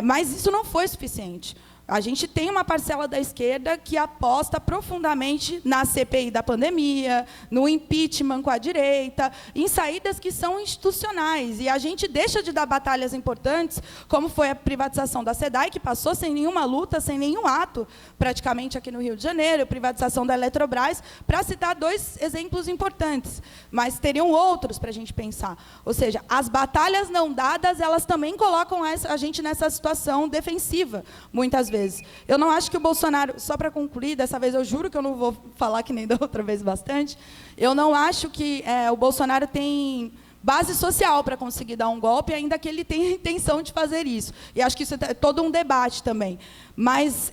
Speaker 8: mas isso não foi suficiente. A gente tem uma parcela da esquerda que aposta profundamente na CPI da pandemia, no impeachment com a direita, em saídas que são institucionais. E a gente deixa de dar batalhas importantes, como foi a privatização da SEDAI, que passou sem nenhuma luta, sem nenhum ato, praticamente aqui no Rio de Janeiro, a privatização da Eletrobras, para citar 2 exemplos importantes. Mas teriam outros para a gente pensar. Ou seja, as batalhas não dadas, elas também colocam a gente nessa situação defensiva, muitas vezes. Eu não acho que o Bolsonaro, só para concluir, dessa vez eu juro que eu não vou falar que nem da outra vez bastante, eu não acho que o Bolsonaro tem base social para conseguir dar um golpe, ainda que ele tenha a intenção de fazer isso. E acho que isso é todo um debate também. Mas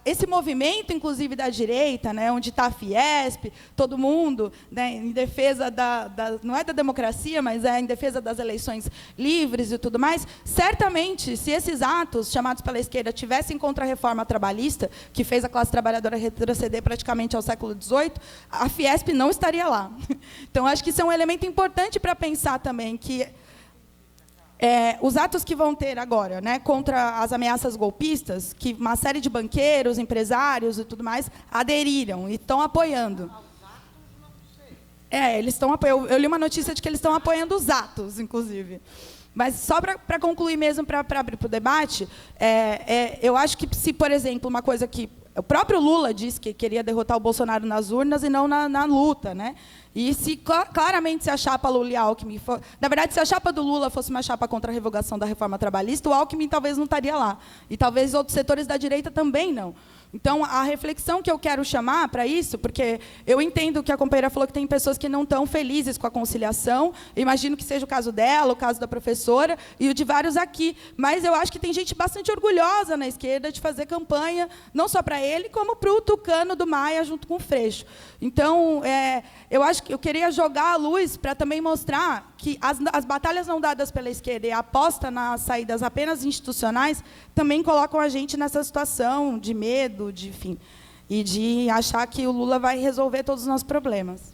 Speaker 8: esse movimento, inclusive, da direita, né, onde está a Fiesp, todo mundo, né, em defesa não é da democracia, mas em defesa das eleições livres e tudo mais, certamente, se esses atos chamados pela esquerda tivessem contra a reforma trabalhista, que fez a classe trabalhadora retroceder praticamente ao século XVIII, a Fiesp não estaria lá. Então, acho que isso é um elemento importante para pensar também, que os atos que vão ter agora, né, contra as ameaças golpistas, que uma série de banqueiros, empresários e tudo mais aderiram e estão apoiando. Eles estão apoiando. Eu li uma notícia de que eles estão apoiando os atos, inclusive. Mas só para concluir mesmo, para abrir para o debate, eu acho que se, por exemplo, uma coisa que O próprio Lula disse que queria derrotar o Bolsonaro nas urnas e não na luta, né? E se claramente se a chapa Lula e Alckmin for, na verdade, se a chapa do Lula fosse uma chapa contra a revogação da reforma trabalhista, o Alckmin talvez não estaria lá. E talvez outros setores da direita também não. Então, a reflexão que eu quero chamar para isso, porque eu entendo que a companheira falou que tem pessoas que não estão felizes com a conciliação, eu imagino que seja o caso dela, o caso da professora e o de vários aqui, mas eu acho que tem gente bastante orgulhosa na esquerda de fazer campanha, não só para ele, como para o Tucano do Maia, junto com o Freixo. Então, eu acho que eu queria jogar a luz para também mostrar que as batalhas não dadas pela esquerda e a aposta nas saídas apenas institucionais também colocam a gente nessa situação de medo, enfim, e de achar que o Lula vai resolver todos os nossos problemas.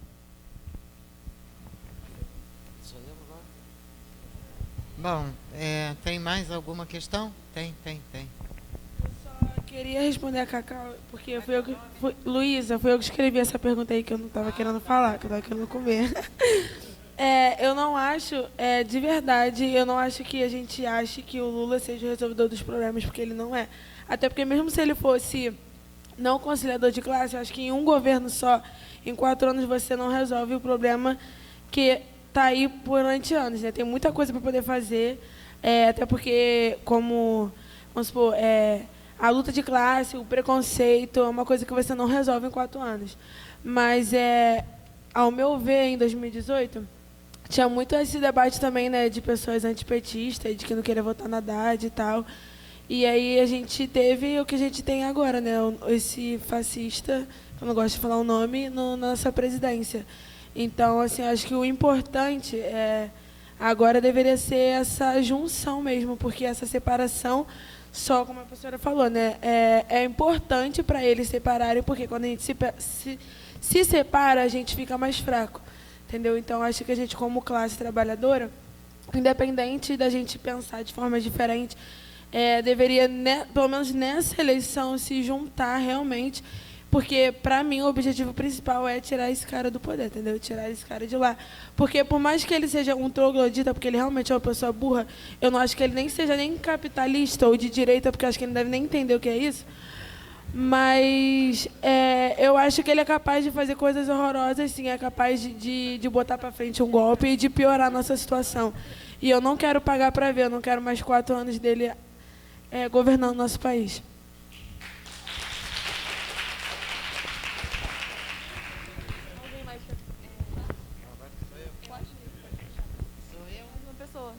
Speaker 2: Bom, tem mais alguma questão? Tem.
Speaker 9: Eu só queria responder a Cacau, porque Luísa, foi eu que escrevi essa pergunta aí que eu não estava querendo falar, que eu estava querendo comer. Eu não acho, de verdade, eu não acho que a gente ache que o Lula seja o resolvedor dos problemas, porque ele não é. Até porque mesmo se ele fosse não conciliador de classe, eu acho que em um governo só, em 4 anos, você não resolve o problema que está aí durante anos, né? Tem muita coisa para poder fazer, até porque, como, vamos supor, a luta de classe, o preconceito, é uma coisa que você não resolve em 4 anos. Mas, ao meu ver, em 2018, tinha muito esse debate também, né, de pessoas antipetistas, de que não queria votar na Haddad e tal. E aí a gente teve o que a gente tem agora, né, esse fascista, eu não gosto de falar o nome, na nossa presidência. Então, assim, acho que o importante agora deveria ser essa junção mesmo, porque essa separação, só como a professora falou, né, é importante para eles separarem, porque quando a gente se separa, a gente fica mais fraco, entendeu? Então, acho que a gente, como classe trabalhadora, independente da gente pensar de forma diferente, deveria, pelo menos nessa eleição, se juntar realmente, porque, para mim, o objetivo principal é tirar esse cara do poder, entendeu? Tirar esse cara de lá. Porque, por mais que ele seja um troglodita, porque ele realmente é uma pessoa burra, eu não acho que ele nem seja nem capitalista ou de direita, porque eu acho que ele não deve nem entender o que é isso. Mas eu acho que ele é capaz de fazer coisas horrorosas, sim, é capaz de botar para frente um golpe e de piorar a nossa situação. E eu não quero pagar para ver, eu não quero mais 4 anos dele governando o nosso país.
Speaker 2: Mais uma pessoa.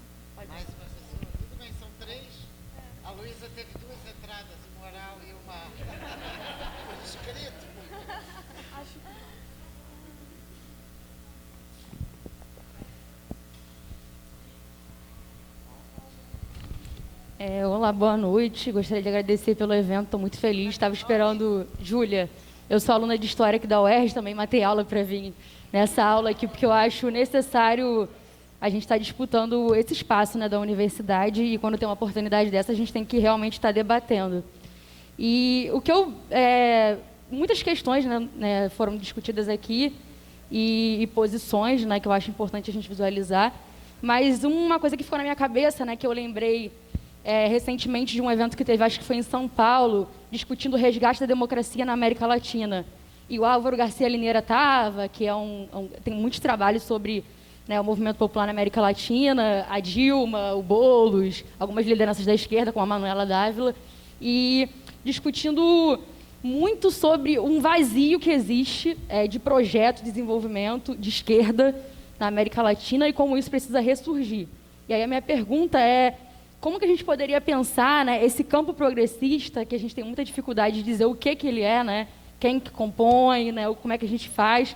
Speaker 2: Tudo bem, são 3. A Luísa teve 2 entradas, uma oral e uma por escrito.
Speaker 10: Olá, boa noite. Gostaria de agradecer pelo evento, estou muito feliz. Estava esperando... Júlia, eu sou aluna de História aqui da UERJ, também matei aula para vir nessa aula aqui, porque eu acho necessário a gente estar disputando esse espaço, né, da universidade, e quando tem uma oportunidade dessa, a gente tem que realmente estar debatendo. E o que muitas questões, né, foram discutidas aqui, e posições, né, que eu acho importante a gente visualizar, mas uma coisa que ficou na minha cabeça, né, que eu lembrei recentemente de um evento que teve, acho que foi em São Paulo, discutindo o resgate da democracia na América Latina. E o Álvaro Garcia Lineira estava, que tem muitos trabalhos sobre, né, o movimento popular na América Latina, a Dilma, o Boulos, algumas lideranças da esquerda, como a Manuela Dávila, e discutindo muito sobre um vazio que existe de projeto de desenvolvimento de esquerda na América Latina e como isso precisa ressurgir. E aí a minha pergunta é: como que a gente poderia pensar, né, esse campo progressista, que a gente tem muita dificuldade de dizer o que ele é, né, quem que compõe, né, como é que a gente faz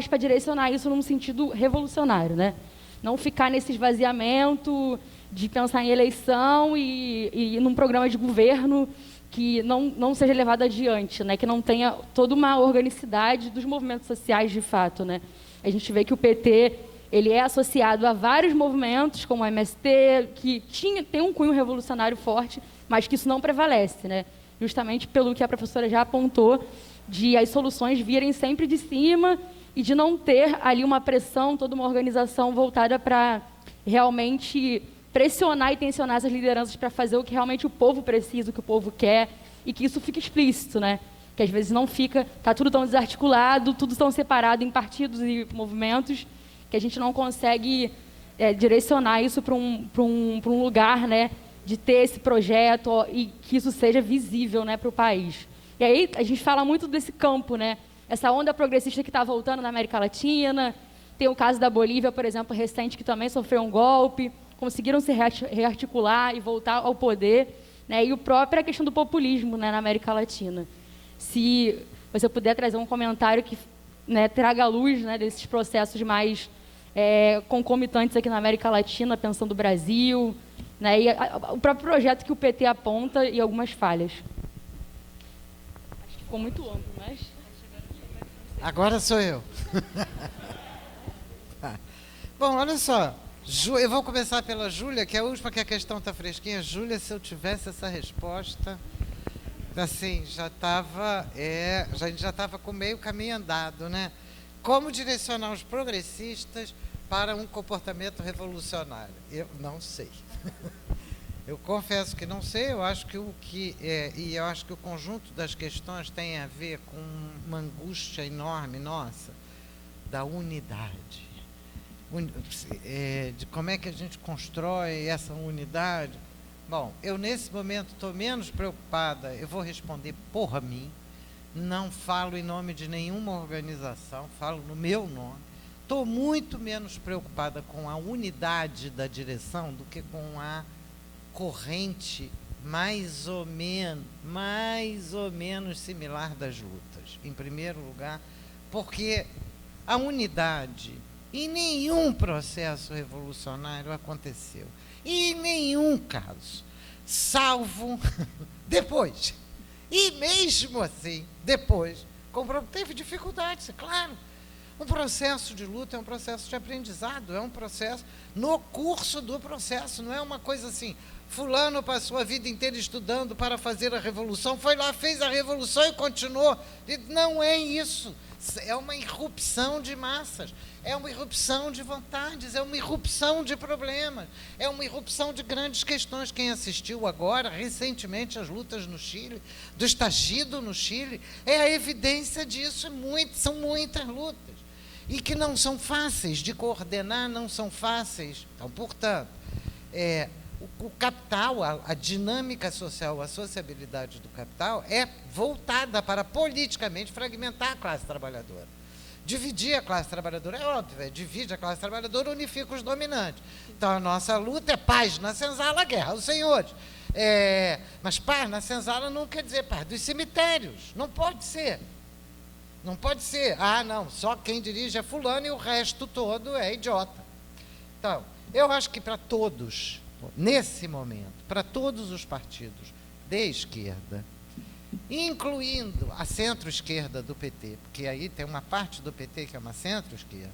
Speaker 10: para direcionar isso num sentido revolucionário, né? Não ficar nesse esvaziamento de pensar em eleição e num programa de governo que não seja levado adiante, né, que não tenha toda uma organicidade dos movimentos sociais de fato, né? A gente vê que o PT ele é associado a vários movimentos, como o MST, que tem um cunho revolucionário forte, mas que isso não prevalece, né? Justamente pelo que a professora já apontou, de as soluções virem sempre de cima e de não ter ali uma pressão, toda uma organização voltada para realmente pressionar e tensionar essas lideranças para fazer o que realmente o povo precisa, o que o povo quer, e que isso fique explícito, né? Que às vezes não fica, está tudo tão desarticulado, tudo tão separado em partidos e movimentos, que a gente não consegue direcionar isso para um lugar, né, de ter esse projeto e que isso seja visível, né, para o país. E aí a gente fala muito desse campo, né, essa onda progressista que está voltando na América Latina. Tem o caso da Bolívia, por exemplo, recente, que também sofreu um golpe, conseguiram se rearticular e voltar ao poder, né, e a própria questão do populismo, né, na América Latina. Se você puder trazer um comentário que, né, traga à luz, né, desses processos mais concomitantes aqui na América Latina, pensando no Brasil, né, e o próprio projeto que o PT aponta e algumas falhas. Acho que ficou muito amplo, mas...
Speaker 2: Agora sou eu. Bom, olha só. Eu vou começar pela Júlia, que é a última, que a questão está fresquinha. Júlia, se eu tivesse essa resposta, assim, já estava com meio caminho andado, né? Como direcionar os progressistas para um comportamento revolucionário? Eu não sei. Eu confesso que não sei. Eu acho que e eu acho que o conjunto das questões tem a ver com uma angústia enorme nossa da unidade. De como é que a gente constrói essa unidade. Bom, eu nesse momento estou menos preocupada, eu vou responder por mim, não falo em nome de nenhuma organização, falo no meu nome. Estou muito menos preocupada com a unidade da direção do que com a corrente mais ou menos similar das lutas. Em primeiro lugar, porque a unidade em nenhum processo revolucionário aconteceu. Em nenhum caso. Salvo depois. E mesmo assim, depois, teve dificuldades, claro. Um processo de luta é um processo de aprendizado, é um processo no curso do processo, não é uma coisa assim, fulano passou a vida inteira estudando para fazer a revolução, foi lá, fez a revolução e continuou. Não é isso. É uma irrupção de massas, é uma irrupção de vontades, é uma irrupção de problemas, é uma irrupção de grandes questões. Quem assistiu agora, recentemente, às lutas no Chile, do estagido no Chile, é a evidência disso. São muitas lutas, e que não são fáceis de coordenar, não são fáceis. Então, portanto, o capital, a dinâmica social, a sociabilidade do capital é voltada para politicamente fragmentar a classe trabalhadora. Dividir a classe trabalhadora é óbvio, divide a classe trabalhadora, unifica os dominantes. Então, a nossa luta é paz na senzala, guerra aos senhores. Mas paz na senzala não quer dizer paz dos cemitérios. Não pode ser. Não pode ser. Ah, não, só quem dirige é fulano e o resto todo é idiota. Então, eu acho que para todos, nesse momento, para todos os partidos de esquerda, incluindo a centro-esquerda do PT, porque aí tem uma parte do PT que é uma centro-esquerda,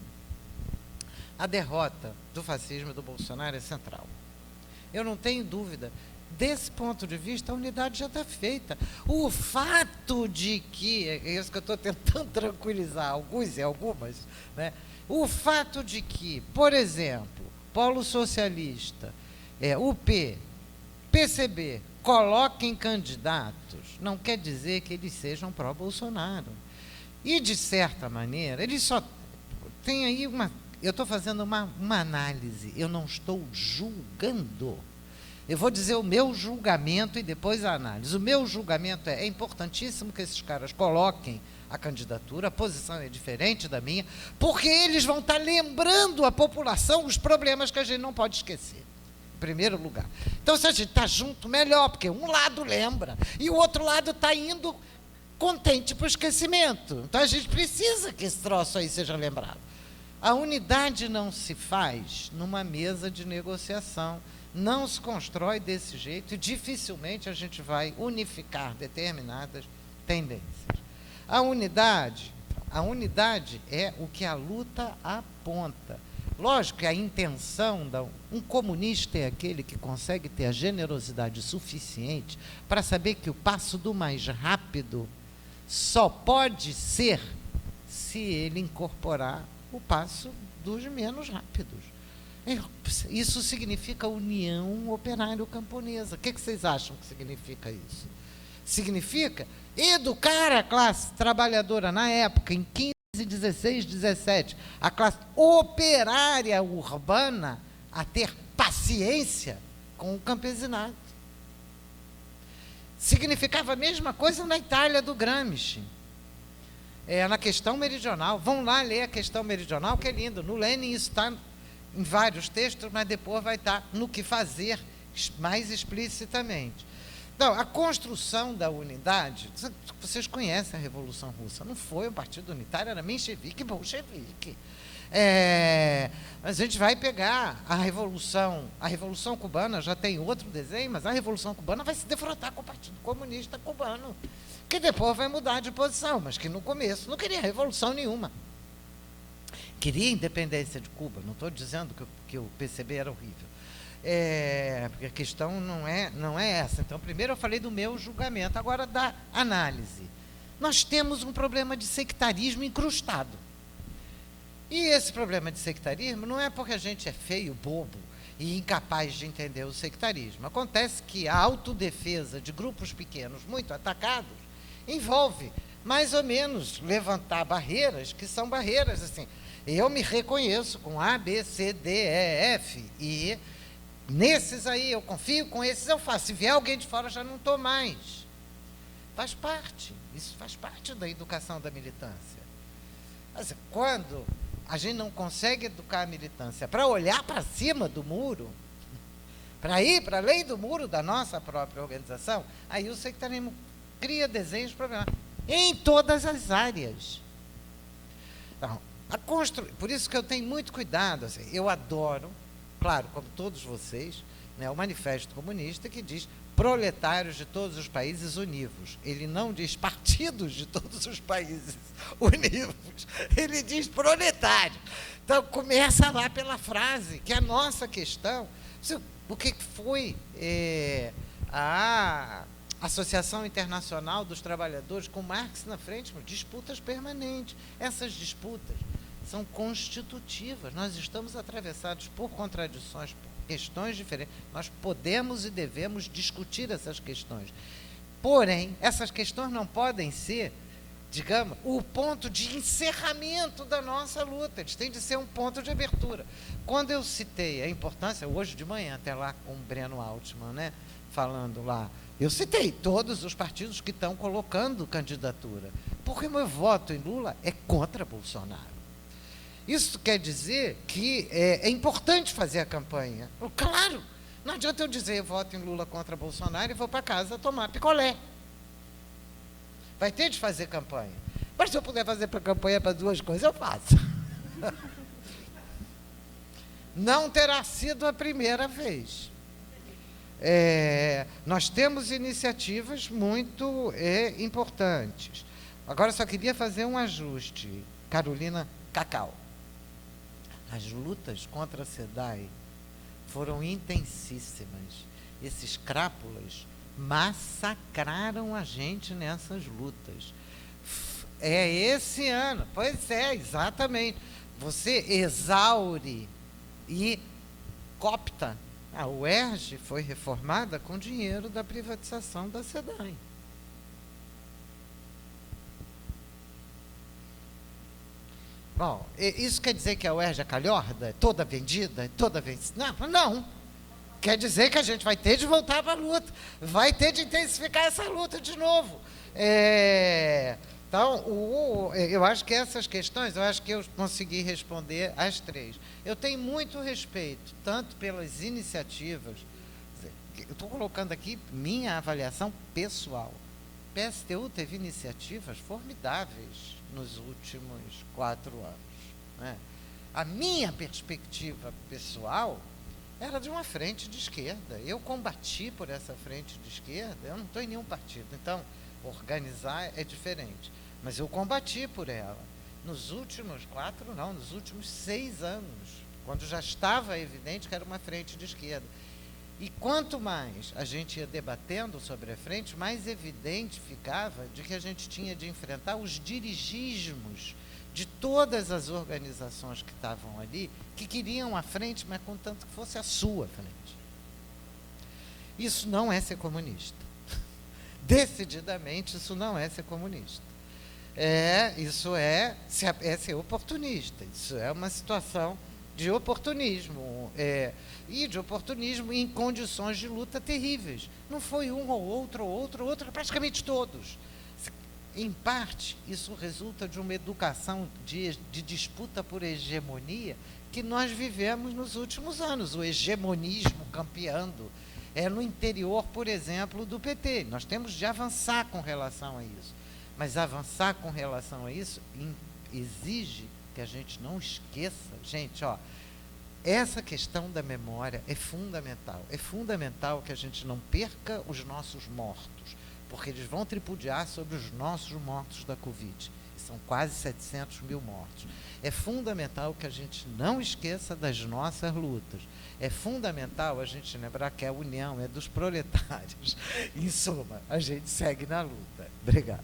Speaker 2: a derrota do fascismo e do Bolsonaro é central. Eu não tenho dúvida. Desse ponto de vista, a unidade já está feita. O fato de que, é isso que eu estou tentando tranquilizar alguns e algumas, né? O fato de que, por exemplo, Polo Socialista, UP, PCB, coloquem candidatos, não quer dizer que eles sejam pró-Bolsonaro. E, de certa maneira, eles só têm aí eu estou fazendo uma análise, eu não estou julgando. Eu vou dizer o meu julgamento e depois a análise. O meu julgamento é importantíssimo que esses caras coloquem a candidatura, a posição é diferente da minha, porque eles vão estar lembrando à população os problemas que a gente não pode esquecer. Em primeiro lugar. Então, se a gente está junto, melhor, porque um lado lembra e o outro lado está indo contente para o esquecimento. Então, a gente precisa que esse troço aí seja lembrado. A unidade não se faz numa mesa de negociação, não se constrói desse jeito e dificilmente a gente vai unificar determinadas tendências. A unidade é o que a luta aponta. Lógico que a intenção um comunista é aquele que consegue ter a generosidade suficiente para saber que o passo do mais rápido só pode ser se ele incorporar o passo dos menos rápidos. Isso significa união operário-camponesa. O que vocês acham que significa isso? Significa educar a classe trabalhadora na época, em 15, 16, 17, a classe operária urbana a ter paciência com o campesinado. Significava a mesma coisa na Itália do Gramsci. Na questão meridional. Vão lá ler a questão meridional, que é lindo. No Lenin isso está em vários textos, mas depois vai estar no que fazer mais explicitamente. Então, a construção da unidade, vocês conhecem a Revolução Russa, não foi um partido unitário, era menchevique e bolchevique. Mas a gente vai pegar a Revolução Cubana, já tem outro desenho, mas a Revolução Cubana vai se defrontar com o Partido Comunista Cubano, que depois vai mudar de posição, mas que no começo não queria revolução nenhuma. Queria independência de Cuba, não estou dizendo que o PCB era horrível. Porque a questão não é essa. Então, primeiro eu falei do meu julgamento, agora da análise. Nós temos um problema de sectarismo incrustado. E esse problema de sectarismo não é porque a gente é feio, bobo e incapaz de entender o sectarismo. Acontece que a autodefesa de grupos pequenos muito atacados envolve, mais ou menos, levantar barreiras, que são barreiras, assim, eu me reconheço com A, B, C, D, E, F, e nesses aí eu confio, com esses eu faço. Se vier alguém de fora, já não estou mais. Faz parte, isso faz parte da educação da militância. Mas quando a gente não consegue educar a militância para olhar para cima do muro, para ir para além do muro da nossa própria organização, aí o sectarismo cria desenhos problemáticos em todas as áreas. Então, por isso que eu tenho muito cuidado. Assim, eu adoro, claro, como todos vocês, né, o Manifesto Comunista, que diz proletários de todos os países univos. Ele não diz partidos de todos os países univos. Ele diz proletários. Então, começa lá pela frase, que é a nossa questão. O que foi a Associação Internacional dos Trabalhadores, com Marx na frente, disputas permanentes. Essas disputas são constitutivas. Nós estamos atravessados por contradições, por questões diferentes. Nós podemos e devemos discutir essas questões. Porém, essas questões não podem ser, digamos, o ponto de encerramento da nossa luta. Eles têm de ser um ponto de abertura. Quando eu citei a importância, hoje de manhã, até lá com o Breno Altman, né, falando lá, eu citei todos os partidos que estão colocando candidatura, porque o meu voto em Lula é contra Bolsonaro. Isso quer dizer que é importante fazer a campanha. Claro, não adianta eu dizer eu voto em Lula contra Bolsonaro e vou para casa tomar picolé. Vai ter de fazer campanha. Mas se eu puder fazer campanha para duas coisas, eu faço. Não terá sido a primeira vez. Nós temos iniciativas muito importantes. Agora, só queria fazer um ajuste. Carolina Cacau. As lutas contra a SEDAI foram intensíssimas. Esses crápulas massacraram a gente nessas lutas. Esse ano. Pois é, exatamente. Você exaure e coopta. A UERJ foi reformada com dinheiro da privatização da SEDAI. Bom, isso quer dizer que a UERJ é calhorda? É toda vendida? É toda vencida? Não. Quer dizer que a gente vai ter de voltar para a luta. Vai ter de intensificar essa luta de novo. Então, eu acho que essas questões, eu acho que eu consegui responder às três. Eu tenho muito respeito, tanto pelas iniciativas, eu estou colocando aqui minha avaliação pessoal. O PSTU teve iniciativas formidáveis nos últimos 4 anos. Né? A minha perspectiva pessoal era de uma frente de esquerda. Eu combati por essa frente de esquerda, eu não estou em nenhum partido, então organizar é diferente. Mas eu combati por ela. Nos últimos 4, não, nos últimos 6 anos, quando já estava evidente que era uma frente de esquerda. E quanto mais a gente ia debatendo sobre a frente, mais evidente ficava de que a gente tinha de enfrentar os dirigismos de todas as organizações que estavam ali, que queriam a frente, mas contanto que fosse a sua frente. Isso não é ser comunista. decididamente, isso não é ser comunista. Isso é ser oportunista. Isso é uma situação de oportunismo. E de oportunismo em condições de luta terríveis. Não foi um ou outro, praticamente todos. Em parte, isso resulta de uma educação de disputa por hegemonia que nós vivemos nos últimos anos, o hegemonismo campeando. No interior, por exemplo, do PT. Nós temos de avançar com relação a isso. Mas avançar com relação a isso exige que a gente não esqueça. Gente, essa questão da memória é fundamental. É fundamental que a gente não perca os nossos mortos, porque eles vão tripudiar sobre os nossos mortos da Covid. E são quase 700 mil mortos. É fundamental que a gente não esqueça das nossas lutas. É fundamental a gente lembrar que a união é dos proletários. Em suma, a gente segue na luta. Obrigado.